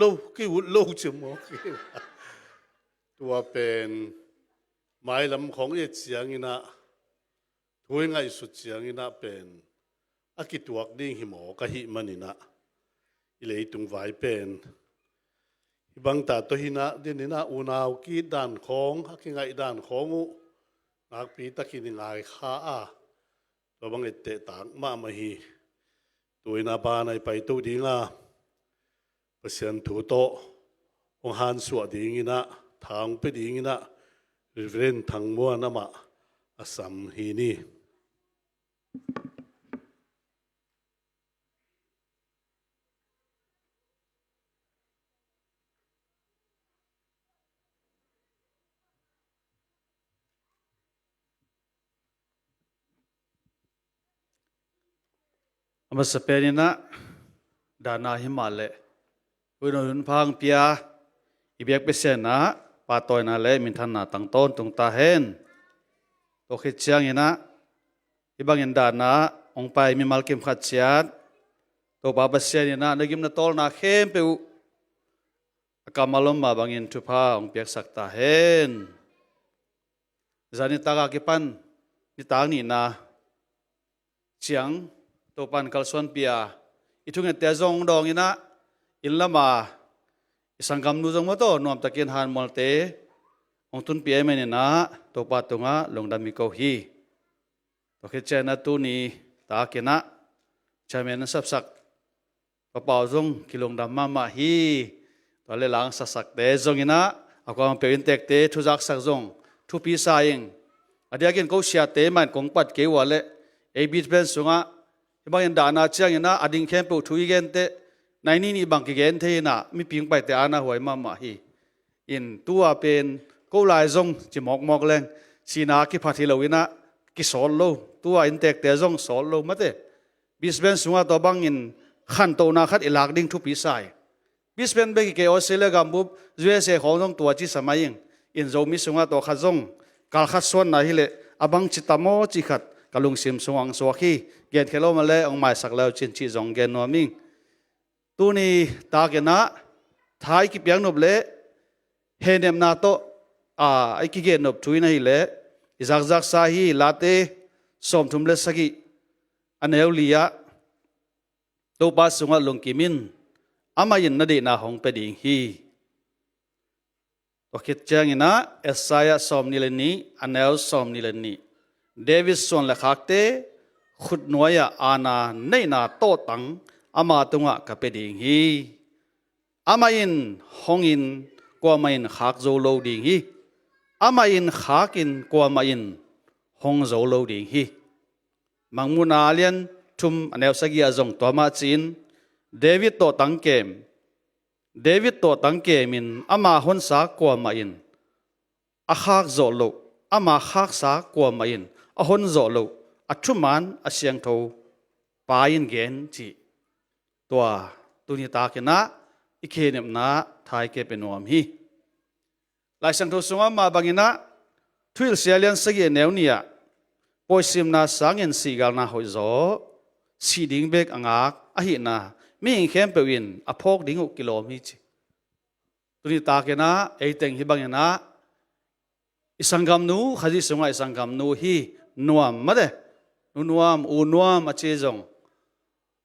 โลจมอกตัวเป็นไม้ลำของเอเจียงอินะถ้วยไงสุดเจียงอินะเป็นอากิตัวดิ้งหิมอกะหิมันอินะอิเลยตุงไว้เป็นบางตาตัวหินะเดนินะอุณาวกีด้านของฮักไงด้านของนักปีตะกินไงข้าตัวบางเอเตต่างมามาฮีตัวนาบาในไปตัวดิ้งเปอร์เซ็นต์ถูโตองหันสวดดิ้งนะทางไปดิ้งนะริเวนทางมัวนะมาอาสัมฮีนี่ มาสเปนินะดานาหิมาเลวินหุนพังเปียอีเบียกเปเซนะปาตอยนาเลมินทันนาตังต้นตุงตาเฮนโตขิดเชียงนะอีบางยันดานาองไปมีมัลกิมขัดเชียดโตบาบเซียนนะนึกิมนาตอลนาเข้มเปวกามาลมมาบางยันทุพาองเปียกสักตาเฮนจานิตากากิปันนิตางนี่นะเชียงตัวปันกัลส่วนเปียอีทุกเงินเตะจงดองอินะอินละมาสังคมนูจงมาโตนวมตะเกียนหันมอลเตองตุนเปียไม่เนี่ยนะตัวปัดตัวงะลงดามิโกฮีตัวคิดเจนะตัวนี้ตาเกนะใช่ไหมนั้นสักตัวเป่าจงกิลงดามาฮีตัวเลหลังสักเตะจงอินะเอาความเป็นเตกเตะทุจักสักจงทุปีสายเองอดีตกินเขาเสียเตะมันคงปัดเกี่ยวเลยเอบิดเป็นสุงะบางอย่างดานาเชียงนะอดิงเข้มปูทุยเกนเตในนี่บางกิเกนเทนะมีพิงไปแต่อาณาหวยมาฮีอินตัวเป็นกูลายจงจิมอกแรงสีนากิพัทิลวินะกิสอลโลตัวอินเตกเตจงสอลโลมาเตบิสเบนสุงะตัวบางอินขันโตนาขัดอิลากดิ้งทุปีสายบิสเบนเบกิเกออสเตรเลียกัมบุบยูเอสเอของจงตัวจิสมัยอินโจมิสุงะตัวขัดจงกาลขัดส่วนนาฮิเลอบังจิตามโมจิขัดกาลุงซิมสว่างสวากีเกณฑ์เคโลมาเลองไม่สักแล้วจินชีจงเกณฑ์นัวมิงตัวนี้ตาเกณฑ์ท้ายกิบยังนบเล่เฮเนมนาโตไอกิเกณฑ์นบทุยนะฮิเล่อิจักสาฮีลาเตสมทุมเลสกิอันเอลลียตัวปัสสุงะลงกิมินอามายินนาดีนาหงเปดิงฮีตัวคิดเจงนะเอสไซาสมนิเลนีอันเอลสมนิเลนีเดวิสส่วนเลขาเตขุดหน่วยอาณาในนาโตตังอามาตุงะกับเป็ดิงฮีอามาอินฮองอินกว่ามาอินขากโจโลดิงฮีอามาอินขากินกว่ามาอินฮองโจโลดิงฮีมังมุนาเลียนทุมอันเอลสกีอาจงตัวมาจีนเดวิดโตตังเกมินอามาฮอนสากว่ามาอินอาขากโจโลอามาขากสากว่ามาอินอาฮอนโจโลอัชุมันอาเซียงโตปายินเกนจีตัวตุนิตาเกนะอิเคเนมนาทายเกเป็นวมฮี ลายสังทสุงมาบางอินะทวิลเสียเลียนสกีแนวเนี่ยปอยซิมนาสังเงินสีกาลนาหอยโซสีดิ่งเบกอ่างอักอหินาไม่เห็นเข้มเปวินอพกดิ่ง6 กิโลเมตรตุนิตาเกนะไอเต็งฮิบังอินะอิสังกัมนูขจิสุงไอสังกัมนูฮีนวมมาเดนวมอูนวมอเจจง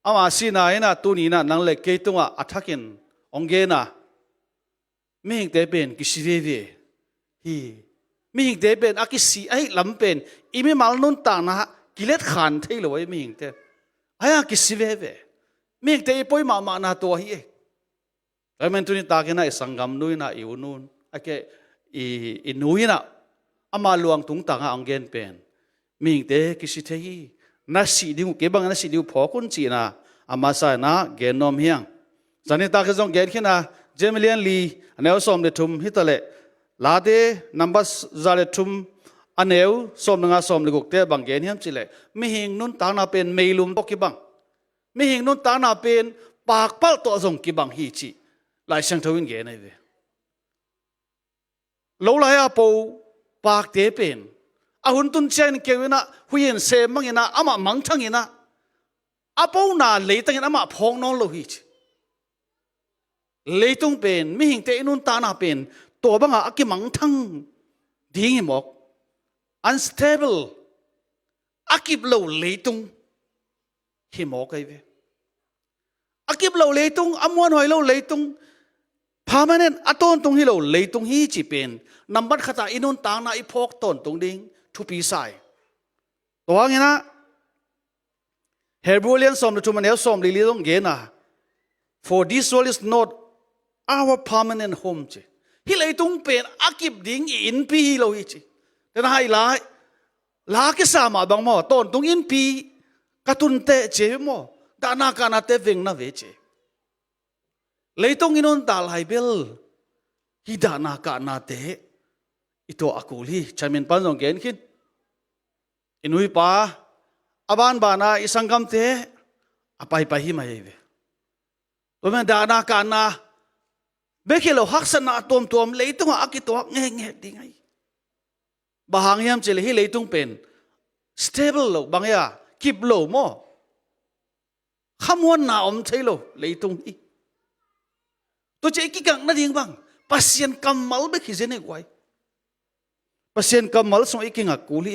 อามาสีนาอินะตุนีนะนังเล็กเกตุงะอัทักินองเกนะไม่เห็นเตเป็นกิสิเวเวฮีไม่เห็นเตเป็นอากิสีไอลำเป็นอีไม่มาลนุนต่างนะกิเลสขันที่เลยไม่เห็นเตไอ้อากิสิเวเวไม่เห็นเตปอยมานาตัวฮีแต่เมื่อตุนิตาเกนะสังกัมนูนะอิวนูนไอ้แกอีนูยนะอามาลวงตุงต่างองเกนเป็นไม่เห็นเตกิสิเทฮีนักสีดิวเก็บบังนักสีดิวพอคุณจีนะอามาใส่นะเกนนอมเฮียงจันนิตาเกจงเกนขึ้นนะเจมิเลียนลีอันเอวสอมเดทุมฮิตเลลาเดนัมบัสซาเลทุมอันเอวสอมงาสอมเลกุกเตบังเกนเฮียมจิเลไม่เห็นนุนตานาเป็นเมลุมตกิบังไม่เห็นนุนตานาเป็นปากเป้าตัวทรงกิบังฮีจีหลายเสียงทวินเกนไอเวโลลายอาปูปากเตเป็นอาหุนตุนเชนเกวินะหุยนเซมังอินะอามามังทังอินะอาปูนาเลตังอินะอามาพองนองโลหิจีเลยต้องเป็นไม่เห็นแต่นุนตานาเป็นตัวบังอากิมังทั้งดิ้งหมอก unstable อากิบเหล่าเลยต้องหิมอกไอ้เวอากิบเหล่าเลยต้องอมวนหอยเหล่าเลยต้องพามาเน้นอตอนตรงที่เหล่าเลยต้องฮีจีเป็นนำบัดขตาอินุนตานาอิพอกตอนตรงดิ้งทุปีใส่ตัวงี้นะเฮบรูเลียนสอมทุมันเอลสอมลิลิต้องเกนะ for this world is not our permanent home จีฮิเลยตุงเป็นอากิบดิ้งอินปีฮิโลฮิจีแต่น่าให้ลาคิสามาบังมอตอนตุงอินปีกระตุนเตเจมอดานาการนาเตเวงนาเวเจเลยตุงอินนตาลายเบลฮิดานาการนาเตอิโตอากูลีชามินปันจงเกนคินอินุยปาอาบานบานาอิสังกัมเตอไปไปฮิมาเยเวตัวมันดานาการนาเบคิโลฮักษณะตัวมเลยตุงอากิตัวเงี้ยดิ้งไงบางยามเจเลยฮิเลยตุงเป็น stable โลบางอย่างกิบโลโมขมวนนาอมใช่โลเลยตุงอีตัวเจ้ากิกังนั่นยังบางปัสยันกำมัลเบคิเจเนกไว้ปัสยันกำมัลส่งอีกิงักกูลี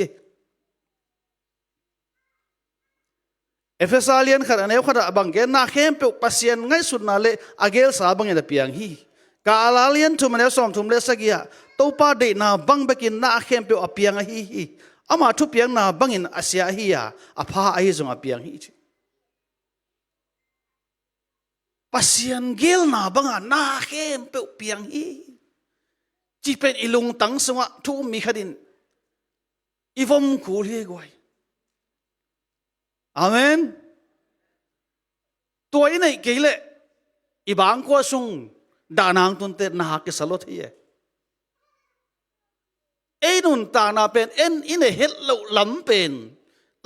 เอฟเอสอาเลียนขัดอันเอวขัดบางเกนนาเข้มเปปัสยันไงสุดนาเลอาเกลสาบางอย่างเปียงฮีกาลาเลียนทุมันเอวสอมทุมเลสกี้อะตัวป้าเดนาบังเบกินนาเข้มเปอเปียงฮีอามาทุเปียงนาบังอินอาเซียฮีอะอาพาไอซงอเปียงฮีปัสยันเกลนาบังนาเข้มเปอเปียงฮีจีเป็นอิลุงตังสงะทุมีขดินอีวอมคูลีกวยอาเมนตัวนี้เกลเลอีบางกว่าซุงดานางตุนเตนาฮักสลดเฮียเอ็นุนตานาเป็นเอ็นอินเฮลลำเป็น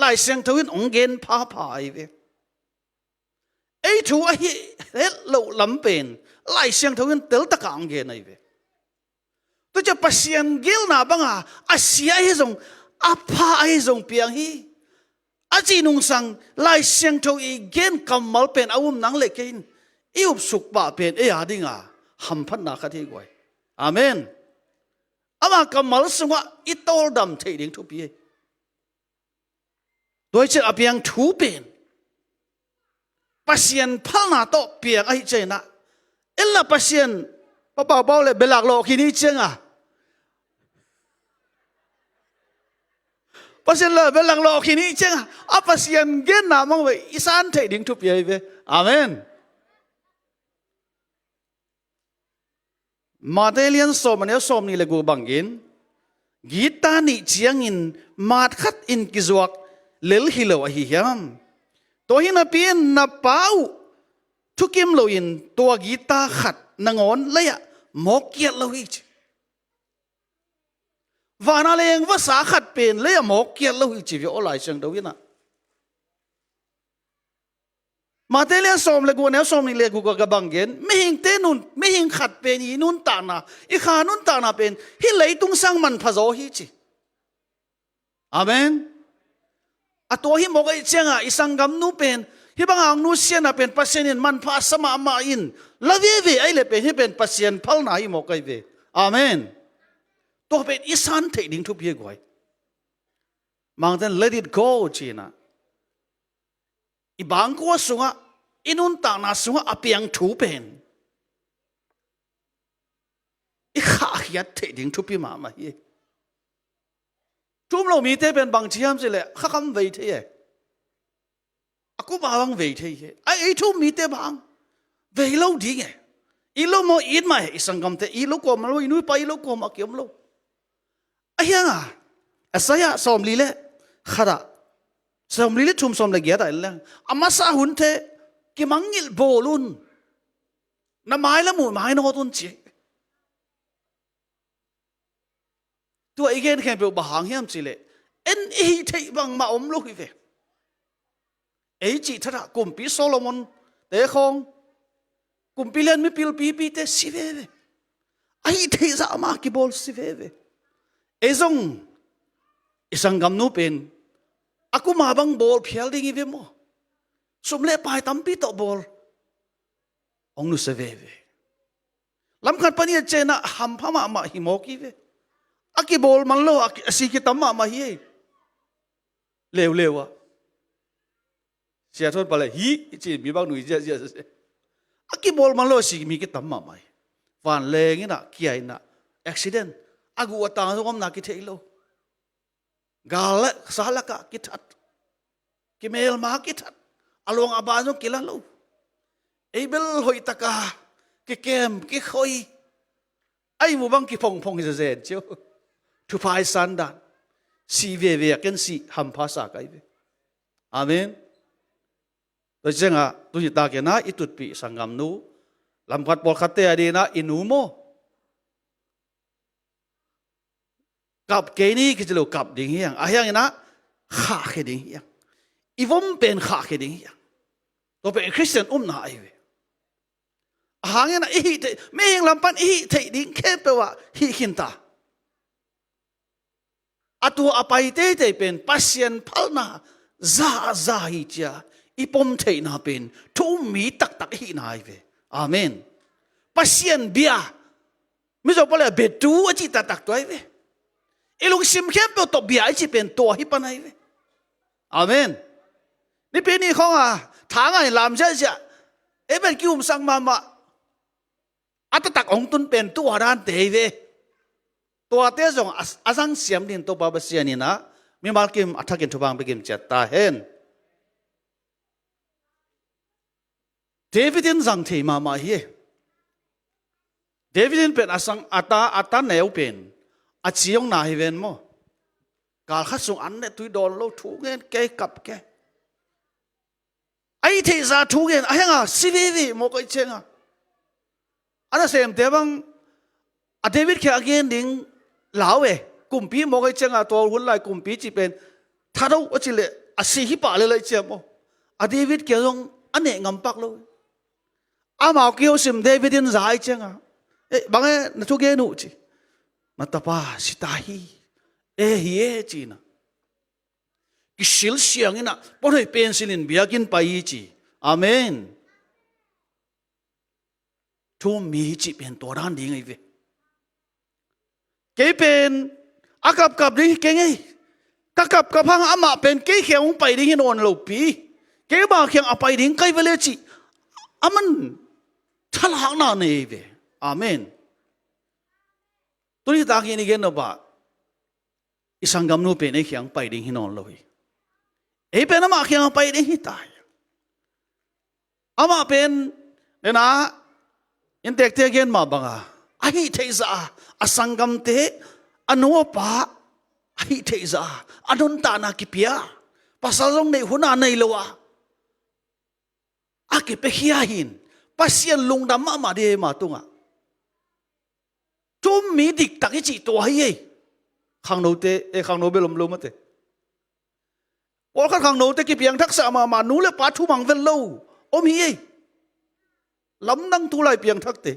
ลายเสียงทวินองเกนพาพายเวเอทูเฮลลำเป็นลายเสียงทวินเตลตะกังเกนไอเวตัวจะปัสยันเกลนาบังอาเซียฮิซงอาพาฮิซงเปียงฮีอาจีนุงสังลายเสียงทวีเกนกำมัลเป็นอาวุธนังเล็กินอิวสุกบะเป็นเอียดิงาหัมพันนาคดีกวยอาเมนอามากำมัลสงะอิตอลดำเทดิงทุบีโดยเฉพาะเพียงทูเป็นปัสยันพัลนาโตเปียงไอเจนะเอลล่าปัสยันป้าเบาเลยเบลักโลกินีเจงะปัสยันเลยเบลักโลกินีเจงะอาปัสยันเกนนามังเวอิสานเทดิงทุบีเวอาเมนมาเตเลียนสมเนลสมนี่เลกูบังกินกีตานิเจียงอินมาดขัดอินกิจวักเลลฮิโลอหิยามตัวหินาเปียนนับเป้าทุกิมโลอินตัวกีตาขัดนงอนเลยอะมอกเกียโลหิจวานาเลงภาษาขัดเป็นเลยอะมอกเกียโลหิจิวิโอไลเชิงเดวินะ มาเตเลียสอมเลกูแนวสอมนี่เลกูก็กะบังเกนไม่หิงเตนุนไม่หิงขัดเป็นอีนุนตานาอีขานุนตานาเป็นฮิเลยตุงสังมันพะโซฮิจิอาเมนอะตัวฮิมกไอเจียงอะอีสังกัมนูเป็นฮิบังอังนูเซียนะเป็นปัสเซียนมันพาสมามาอินละเวเวไอเลเป็นฮิเป็นปัสเซียนพัลนาฮิมกไอเวอาเมนตัวเป็นอีสันเทดิ้งทุบเยกไว้มังเตน let it go จีนะอีบางกัวสุงะอินุนตานาสุงะอเปียงถูเป็นอีขาขยัดเทดิ้งทุบพี่มามาเยทุมเรามีเตเป็นบางเชียมสิเลยข้าคำเวทีอากูบางเวทีไอ้ทุมมีเตบางเวลาดีไงอีโลโมอินมาอีสังกัมเตอีโลกอมาโลอินุไปอีโลกอมาเกี่ยมโลไอ้ยังอ่ะอาศัยสอมลีเล่ขดาสอมลีเล่ทุมสอมเลกียดอะไรล่ะอามาสาหุนเตกิมังงิลโบลุนน้ำไม้ละหมู่ไม้นอตุนจีตัวอีกแค่เป็นบางเฮียมสิเลยเอ็นอีที่บางมาอมลูกอีเวไอจีท่ากุมปีโซโลมอนเตะคงกุมปีเลียนไม่ปีเตสิเวไอที่จะมากิบอลสิเวไอซงไอสังกัมนูเป็นอากูมาบังบอลเพียลดิ้งอีเวโมสมเล็บไปตั้มปีต่อบอลองนูสิเวลำคันปนีเจนะฮัมพามาฮิโมกิเวอากิบอลมันโลอาสิกิตัมมาเฮียเลวอะเสียทนไปเลยฮีจีมีบางหนุ่ยเจ๊อากิบอลมันโลสิมีกิตัมมาฟันเลงนะเกียนะอุบิเหตุอากูว่าตางส่งนักกิเทโลกาลสาลกะกิทัดกิเมลมากิทัดอลวงอาบานส่งกิลันโลไอเบลหอยตะกากิเกมกิคอยไอหมู่บังกิพงเจเจ้าทุพายสันดานสีเวกันสีหัมภาษาไกเวอาเมนตัวเจ้าตัวจิตตาเกนะอิตุดปีสังกัมนูลำพัดบอลขัดเตะดีนะอินูโมกับเกนี่ก็จะเรียกกับดิ่งเฮียงอาเฮียงนะข้าเขดิ่งเฮียงอีวมเป็นข้าเขดิ่งเฮียงตัวเป็นคริสเตียนน่าไอเวหางนะอีเตไม่ยังลำพันอีเตดิ่งแค่แปลว่าฮีขินตาอัตัวอภัยเตเป็นปัสยันพัลนาซาฮิจ้าอีปมเทนาเป็นทุ่มมีตักฮีนายเวอาเมนปัสยันเบียไม่จบเลยเบ็ดดูอจิตตักตัวเวอีลุงซิมเข้มเป็นตัวเบียอจิเป็นตัวฮิปนายเวอาเมนนี่เป็นนี่ของทางไอ้ลำเจ้าเอเป็นกิวมสังมาอัตตักองตุนเป็นตัวด้านเตเวตัวเตจงอาสังเสียมดินตัวบาบเสียนี่นะมีมาร์กิมอัฐกินทุบางไปกิมเจตตาเห็นเดวิดินสังเทมาเฮเดวิดินเป็นอาสังอัตาเนวเป็นอาชียงนาฮิเวนโมกาลขัดส่งอันเนี่ยตุยโดนโลถูกเงินแกกับแกไอ้เทซาถูกเงินไอ้ยังสิวิโมก็เชงอันนั้นเสียมเดบังเดวิดแค่เงินดิ่งลาวกุมพีโมก็เชงตัวหุ่นลายกุมพีจีเป็นถ้าเราว่าจิเลอาศิฮิปะเลยเจ้าโมเดวิดแค่ตรงอันเนี่ยงำปักเลยอามาเกี่ยวสิมเดวิดินใจเชงบางนักทุกเกนุจีมาตาป้าสิตาฮีเฮียจีนะกิสิลเสียงนี่นะพอได้เป็นสิลินเบียกินไปจีอาเมนทุ่มมีจีเป็นตัวด้านดีไงเวเกเป็นอากับดีเก่งไงกับพังอามาเป็นเกเขียงไปดีหินอ่อนลูปีเกบาเขียงไปดีไกเวเลจีอามันทลางนาเนเวอาเมนตัวนี้ตากินอีกแล้วบ่าอิสังกัมนูเป็นไอ้เขียงไปดิ้งหินอนเลยไอ้เป็นอามาเขียงไปดิ้งหิตายอามาเป็นเนี่ยนะยันเด็กเทียนมาบังไอ้เทซ่าอสังกัมเตอนุปะไอ้เทซ่าอนุนตานากิพิยาภาษาตรงในหัวหน้าในเลวะอากิเปขี้หินภาษาลุงดำมาเดมาตุงะจุ่มมีดิกตักอีจีตัวให้ขังโนเตขังโนเบลมมาเตวอลขังโนเตกิเพียงทักษะมาหนูเลปาทุมังเวลโลโอ อมีลำนังทุไลเปียงทักเต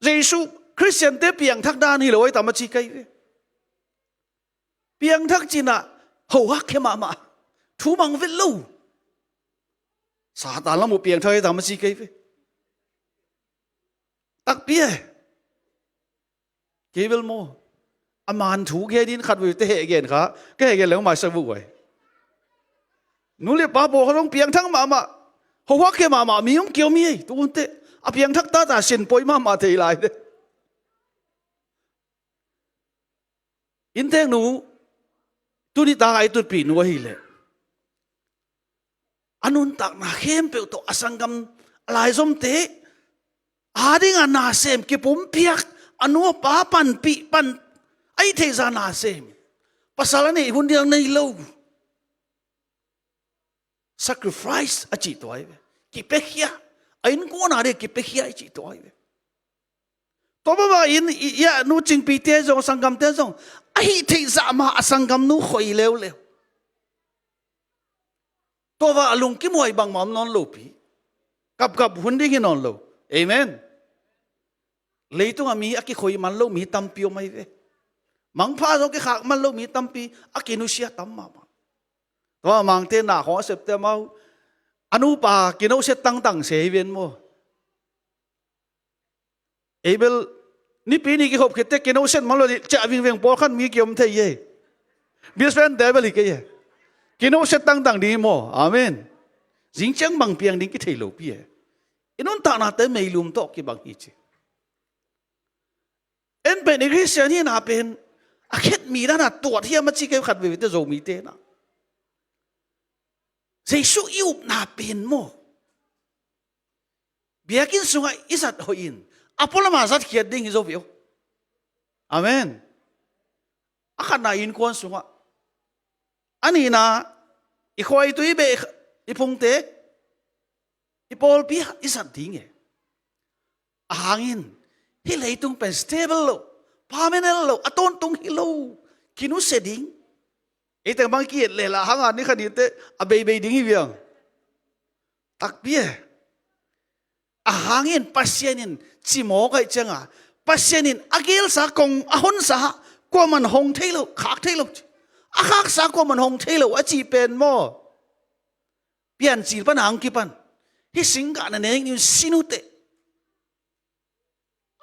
เยซูคริสเตียนเตเปียงทักดานี่เลยตามมาจีไกเปียงทักจีน่ะหัวเข้มาทูมังเวลูซาตานละมุเปียงทักตามมาจีไกตักเปียเกเวลโมอามานถูกเกดินขัดวิเตะเกนค่ะแกเกนแล้วมาสบุไว้นู่นเลยป้าบอกเขาต้องเปียงทั้งมาหัวเข้มามีองเกี่ยวมีตัวอุนเตะอเปียงทักตาตาเส้นปอยมาเทลายเด้อินเทงหนูตุนิตาไอตุปีนัวฮิเลอนุนตักนาเข้มเปลโตอสังกัมลายสมเตอาดิงานาเซมกิปุ่มเปียกอนุป้าปันปีปันไอเทซานาเซมภาษาละนี่หุ่นเดียวในโลก sacrifice อจิตตัวไอ้กิเปเฮียไอ้นกูน่าเรียกกิเปเฮียอจิตตัวไอ้ตัวบ้าอินยานูจิงปีเตจงสังกัมเตจงไอ้เทซามาสังกัมนูคอยเลวตัวว่าลุงกิมวยบางมอมนอนโลปีกับหุ่นดิ้งนอนโลเอเมนเลยตัวมีอากิคอยมันโลมีตัมปีอไม่เวมังพาโจกิขากมันโลมีตัมปีอากินุเชียตัมมาตัวมังเตน่าของเสพเตมาอนุปากินุเชตั้งเสียเวียนโมเอเบลนี่ปีนี้กิขบเขตกินุเชมันโลจะวิ่งเวียงปอขันมีเกี่ยวมเทเย่บิสเฟนเดเบลิกเย่กินุเชตั้งดีโมอาเมนจิงจังบางเพียงดิ้งกิเทโลปีอินุนตานาเตไม่ลุมโตกิบางฮิจิเอ็นเป็นคริสเตียนที่น่าเป็นอาเขตมีด้านตัวที่มันจิเกี่ยวขัดวิวิตโจมีเตนะเจสุอิวน่าเป็นโมเบียกินสุงอิสัตหอินอพอลมาสัตเขียดดิ้งอิโจวิโออาเมนอาขันนาอินควนสุงอันนี้นะอีกคนตัวอีเบอีพงเตอีพอลปีอิสัตดิ้งอาหางอินฮิเลตุงเป็น stable โลพาเมนโลอตอนตุงฮิโลกินุเสดิ้งไอ้แต่บางทีเลยละหางานนี้ขนาดเตอเบย์ดิ้งฮิเวียงตักเบี้ยอาหางอินปัสยานินจิโมกไอจังอ่ะปัสยานินอาเกลสากงอาหนสากว่ามันหงเทโลขากเทโลอาขากสากว่ามันหงเทโลอาจีเป็นโมเปลี่ยนจีปันหางกี่ปันฮิสิงกันนั่นเองนี่สินุเต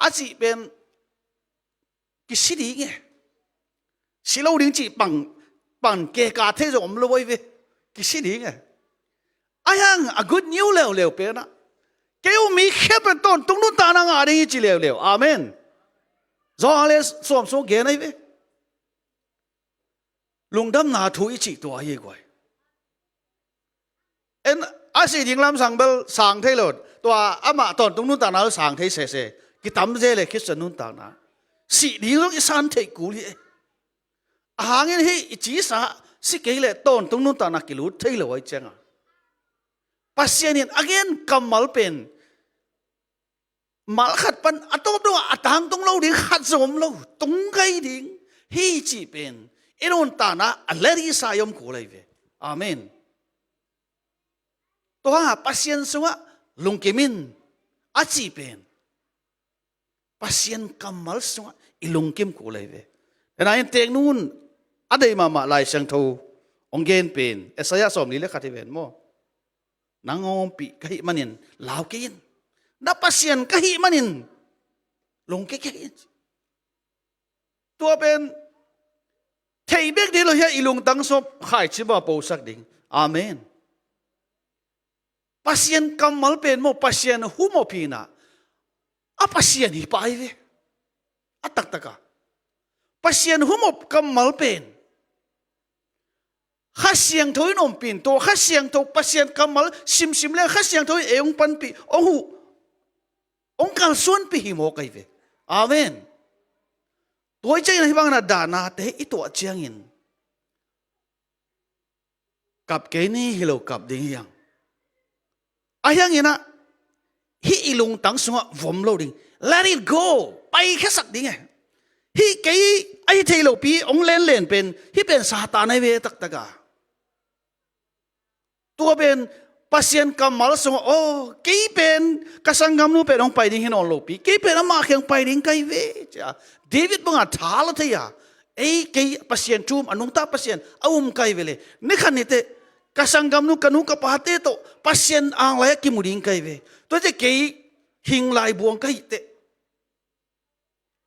อาจีเป็นกิสิดีไงสิเราดิ้งจีปังเกกาเทจอมลอยเวกิสิดีไงอายังอากุดนิวเลวเป็นนะเกี่ยวมีแค่เป็นต้นตรงนู้นตานังอะไรจีเลวอาเมนจออะไรสวมเกนไอเวลุงดำนาถุยจีตัวยี่กว่าเอ็นอาศัยดิ้งลำสังเบลสังเทโลดตัวอามาตอนตรงนู้นตานาสังเทเสกิตามเจเลยคิดสนุนต่างนะสิ่งนี้ต้องอิสานเทกูลีหางเงินให้จีสาสิเกลี่ยต้นตรงนู้นต่างนักกิลูเทเลไว้เจ้าปัสยานินอักเงินกำมัลเป็นมัลขัดปันอัตโตบด้วยอัตหังตรงเราดิ้งขัดสมเราตรงไกดิ้งให้จีเป็นอินุนต่างนะอัลเลรีสายมกูเลยเวอาเมนตัวปัสยานสวะลุงเกมินอาจีเป็นpasien kamal sunga ilungkim ko leve na in tek nun adai mama lai sang tho ongen pen esaya som ni le khativen mo nangom pi kahi manin law kin na pasien kahi manin lungke ke tua pen thei bek de lo ya ilung tang sop khai chi ba po sak ding amen pasien kamal pen mo pasien humo pina apa sian hi pai ve atak taka pasien humop kamal pen khasiang thoi nom pin to khasiang to pasien kamal sim le khasiang thoi eung pan pi ohu ong kal suan pi hi mo kai ve amen toy chai na bang na dana te ito chiang in kap ke ni hilo kap ding yang ayang ina hi ilung tang sunga vom loading let it go pai khasak ding hi kei ai thailo pi ong len pen hi pen satan ai ve tak taka ตัวเป็นpasien kamal sung oh kei pen kasangam nu pen ong pai ding hin on lopi kei pen ama kheng pai ding kai ve cha David banga thala thaya ei kei pasien tum anung ta pasien kai vele ne khanite kasangam nu kanu ka pate to pasien ang la ki muding kai ve to je kei hing lai buang kai te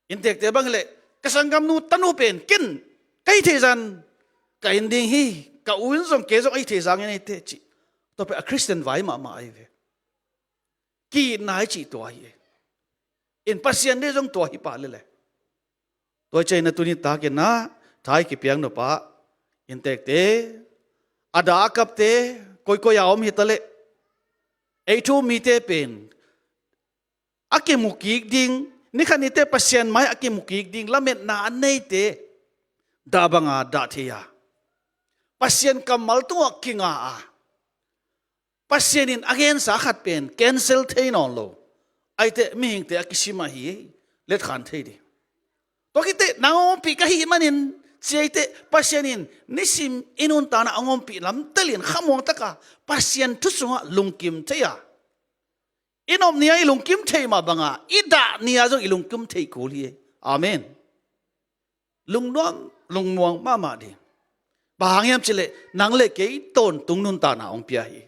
intek te bang le kasangam nu tanu pen kin kai the jan ka inding hi ka uin song ke song ai the jang ne te chi to pe a Christian vai ma ai ve ki nai chi to ai in pasien de jong to hi pa le to chai na tu ni ta ke na thai ki piang no pa in tek te ada kap te koi aom hi tale ei thu mi te pen ake mukik ding ni khani te pasien mai ake mukik ding lamet na an nei te da banga da thia pasien kamal tu kinga a pasien in again sa khat pen cancel thein on lo ai te mi hing te akisima hi let khan thei di to ki te nangom pi ka hi manin chei te pasien in nisim inun ta na angom pi lam telin khamong taka pasien thu sunga lungkim theya inom nia ilungkim thei ma banga ida nia jong ilungkim thei ko li amen lungnom lungmuang ma ma di bahangyam chile nangle ke ton tungnun ta na ong pia hi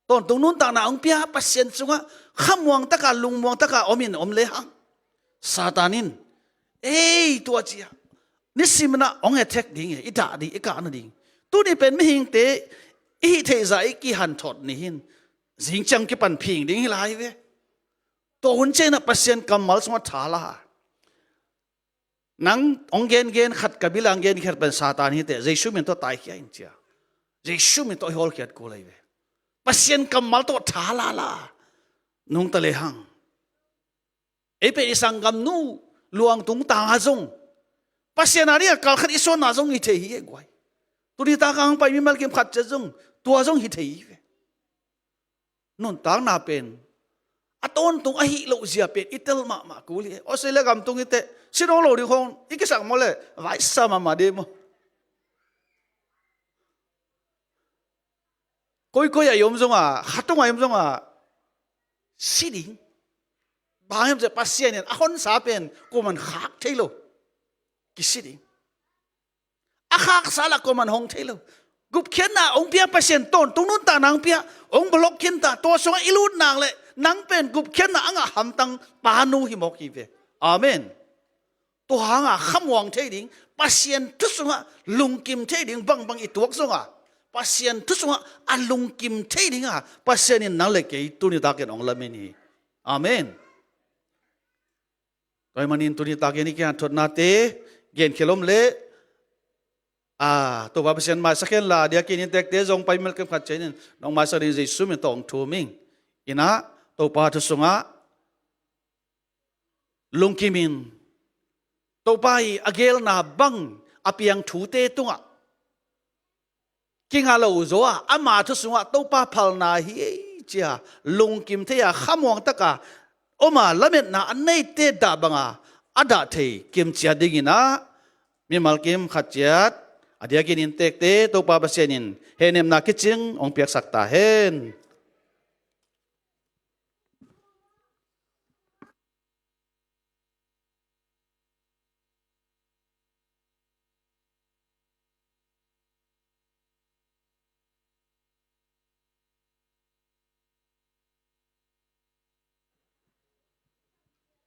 ton tungnun ta na ong pia pasien sunga khamwang taka lungmuang taka omin omle hang satanin ei tua chia nisimna ong attack ding ida di ika na ding tu ni pen mi hing te i the za ki han thot ni hin jing chang ki pan phing ding lai ve to hun che na pasien kamal sma thala nang ong gen khat kabilang gen khat ban satan hi te jesu min to tai kya in chia jesu min to hol kyat ko lai ve pasien kamal to thala la nung tale hang e pe isangam nu luang tung ta zong pasien ari kal khat ison na zong hi the hi gwai tu ni ta kang pai mi mal kem khat che zong tua zong hi the hi ve non tang na pen aton tung a hi lo zia pe itel ma ku li Australia gam tung ite sino lo ri khong ikisang mo le vai sa ma de mo koi ya yom zong a khatung a yom zong a siding bangem je pasien a hon sa pen ko man khak thailo ki siding a khak sala ko man hong thailo gup khen na ong pia pasien ton tung nun ta nang pia ong blok khen ta to so ilut nang le nang pen gup khen na anga ham tang panu hi mok hi ve amen to hanga khamwang thei ding pasien thu sunga lungkim thei ding bang i tuak songa pasien thu sunga alungkim thei ding a pasien in nang le ke tu ni ta ken ong lamen hi amen toy manin tu ni ta ke ni kyan thot na te gen khelom le to ba pasien ma saken la dia kin tek te jong pai mel kem khat chen nong ma sa ri jesu min tong thu ming ina to pa thu sunga lungkimin to pai agel na bang apiang thu te tunga kinga lo zo ama thu sunga to pa phal na hi chia lungkim the ya khamwang taka oma lamet na anei te da banga ada thei kim chia dingina mi mal kim khatchat adia kin in tek te to pa basenin henem na kiching ong piak sakta hen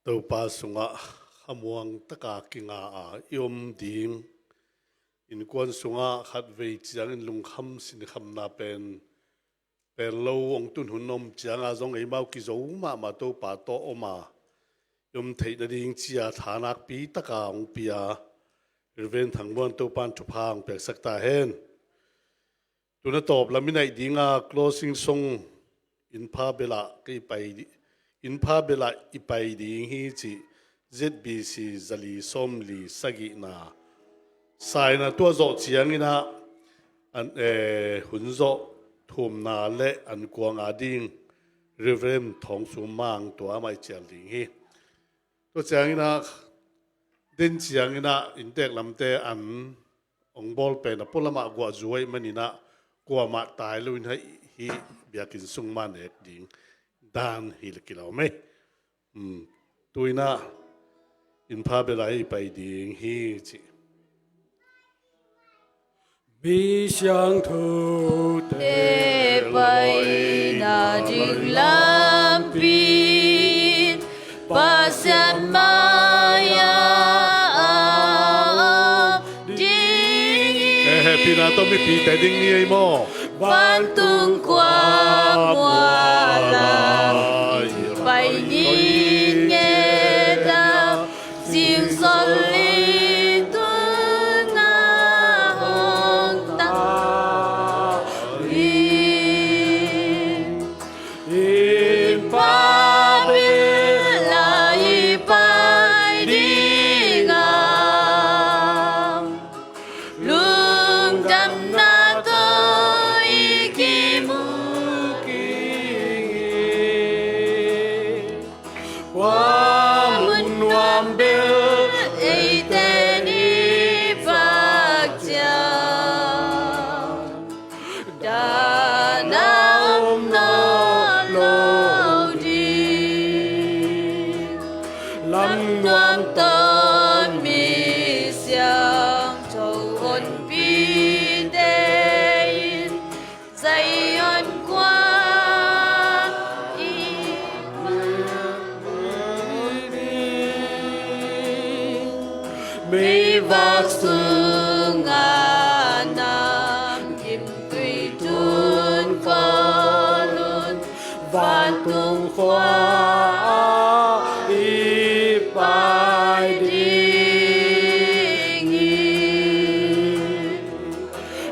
tau pa sunga hamuang taka kinga a yom ding in kwan sunga khat vei chiang in lung kham sin kham na pen lo ong tun hunom chiang a zong ei mau ki zo ma to pa to oma yom thei da ding chia thanak pi taka ong pia reven thangmon to pan thu phang pek sakta hen tuna top laminai dinga closing song in pha bela kai pai in pha bela ipai ding hi chi ZBC zali somli sagi na sai na to zo chiang ina an hun zo thum na le an kuang ading reverend thong su mang to amai chal ding hi to chiang ina den chiang ina in tek lamte an ong bol pe na polama gwa zuai manina กัวมาตายลุนให้ฮีเบียกินสุงมันเอกดิงดานฮีลกิลาไม่ตุยน่าอินพาเบลัยไปดิงฮีจิมีช่างทูเต Pai na jing lam pin Pasian maya ding พี่นาต้องมีปีแต่ดิ้งนี่ไอ้หมอ Bantung kwa muala Pai ni nghe da Sing soli tu na hong ta In pa be lai pai ding am Lung dam na to ikimu Wamun wam bil eiteni fakja Danam no lo di Lam nuam ton mi siang Châu hồn bi dein Dây ơn qua Mỹ vạc sương nam Kim tùy chun có luôn Vạn tung khoa y bài đinh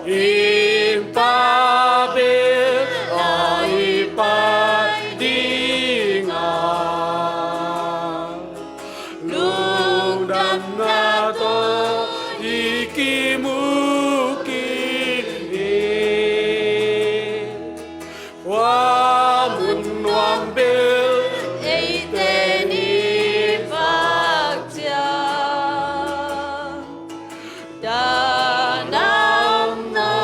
Im pa biết ai bài đinh Lung đam na to ikimuki Wa mun wam bil eiteni fakja Danam no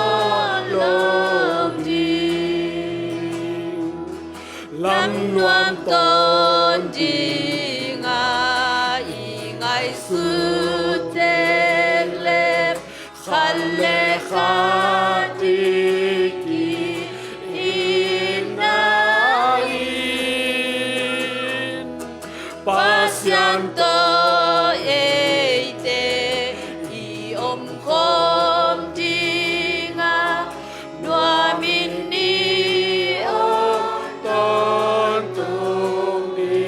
lom di Lam nuam ton ding ingay sutek lep Khale khatiki inain Pasyan to eite iom kom dinga Nuamin ni o ton tung di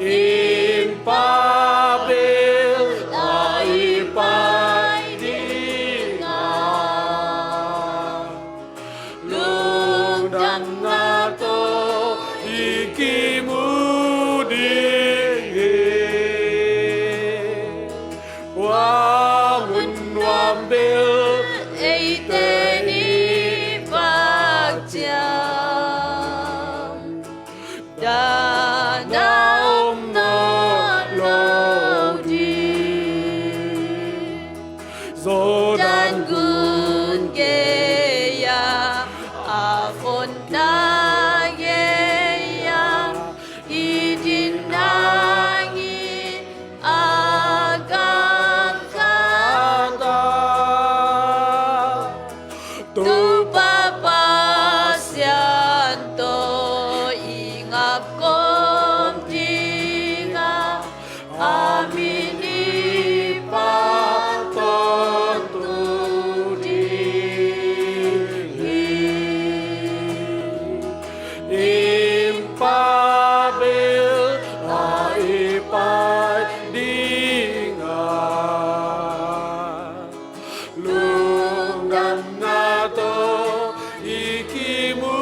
In pa bil ai pai dinga Lung dam na to ikimu Wamun wam bil eiteni fakja Danam no lo di Zodan gun geya Afon na geya Idin nangi agam kata Tu papasyan to ingap kom dinga Amini paton tu di Impa bil ai pai dinga Lung dam na to ikimu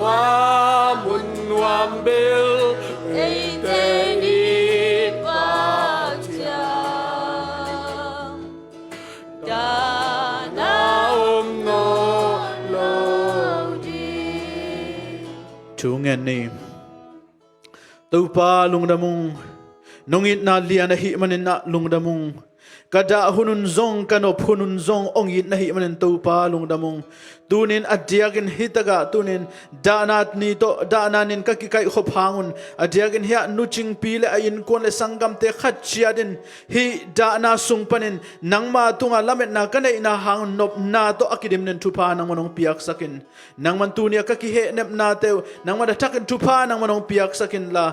Wamun wam bil eiteni fakja Danam no lo di ชูเงินนี่ต Tupa lungdamung nongit na lian na hi manin na lungdamung kada hunun zong kanop hunun zong ongit na hi manin tupa lungdamung tunin adiagin hitaga tunin danat nito dananin kakikai khophangun adiagin hia nuching pile ayin kon le sangam te khachiadin hi dana sungpanin nangma tunga lamet na kanai na hangun nop na to akidim nen tupa nang manong piak sakin nangman tunia kakihe nep na te nangma da takin tupa nang manong piak sakin la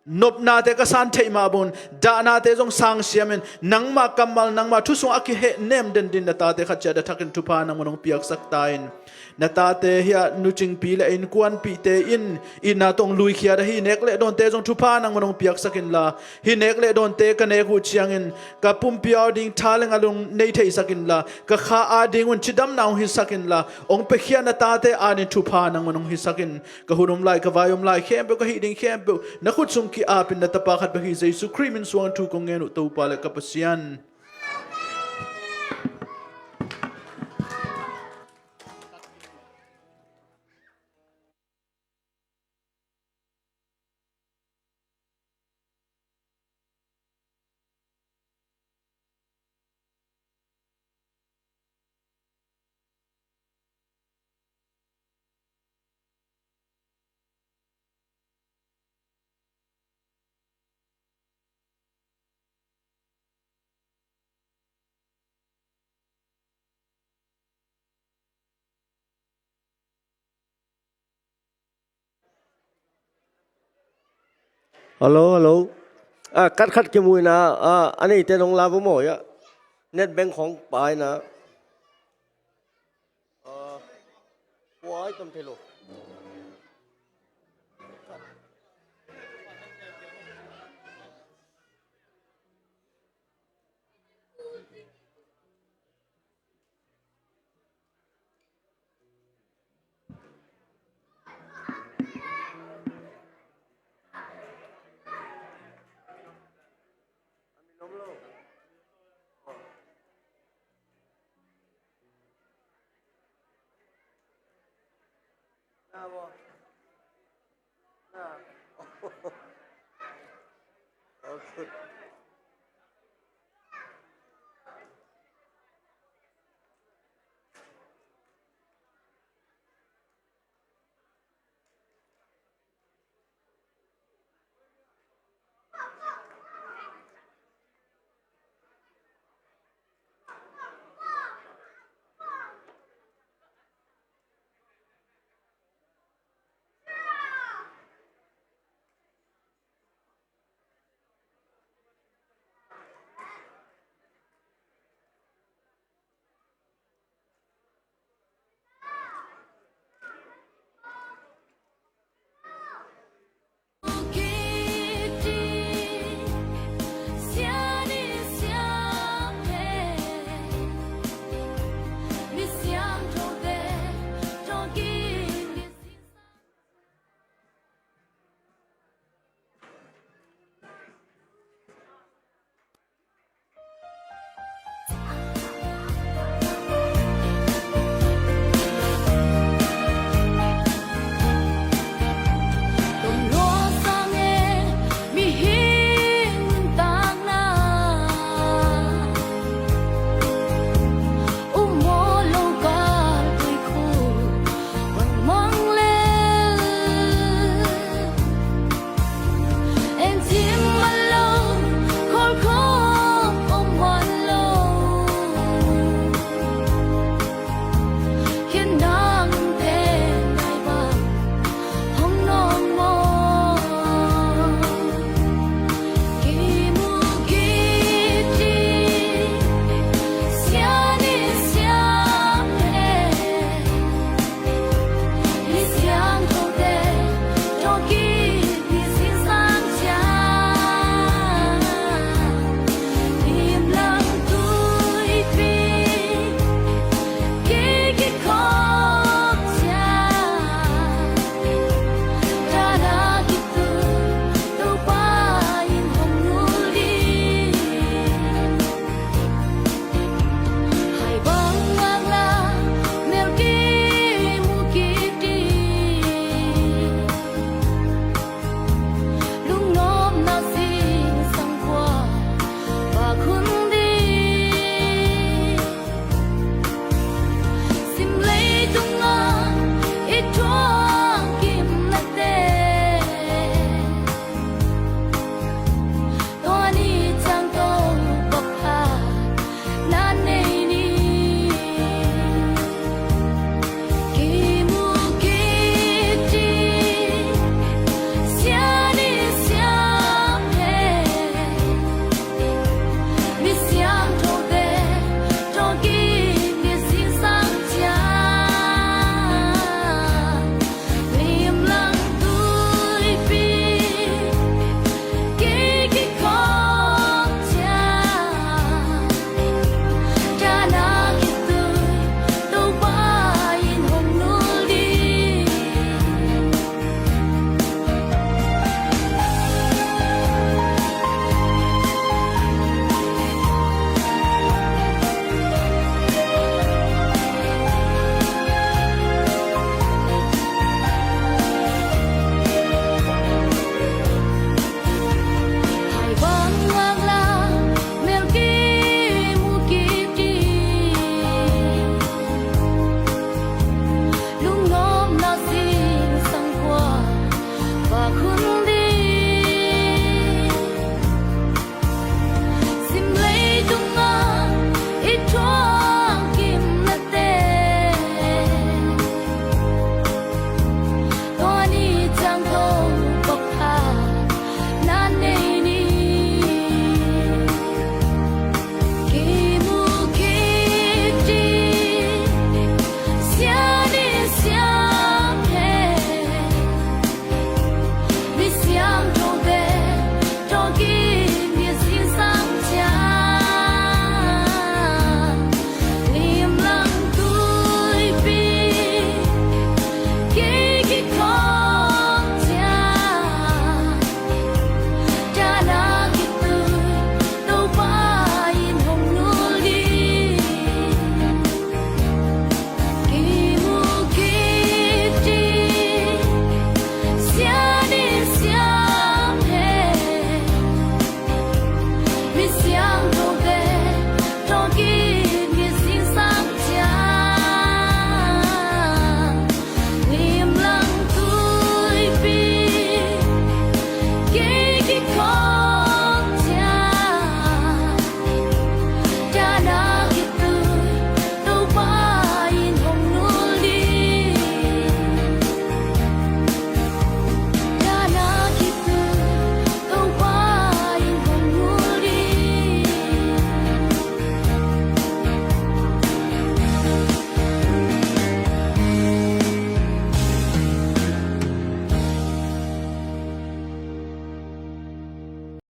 nop na te kasan thei ma bon da na te jong sang siamen nangma kamal nangma thusung aki he nem den din ta te khacha da thakin thupa nang monong piak saktain na ta te hia nuching pi le in kwan pi te in ina tong lui khia da hi nek le don te jong thupa nang monong piak sakin la hi nek le don te ka ne hu chiangin ka pum piao ding thaleng alung nei thei sakin la ka kha a ding un chidam naw hi sakin la ong pe khia na ta te ani thupa nang monong hi sakin ka hunum lai ka vayom lai khem pe ka hi ding khem pe na khut sum ki apin na tapakat bagi Jesu krimin suang tu kong ngenu tau pala kapasian. Hello. Cut ke mui na. Ani te nong labo mo ya. Net bank khong pai na. Wai tam thelo. tung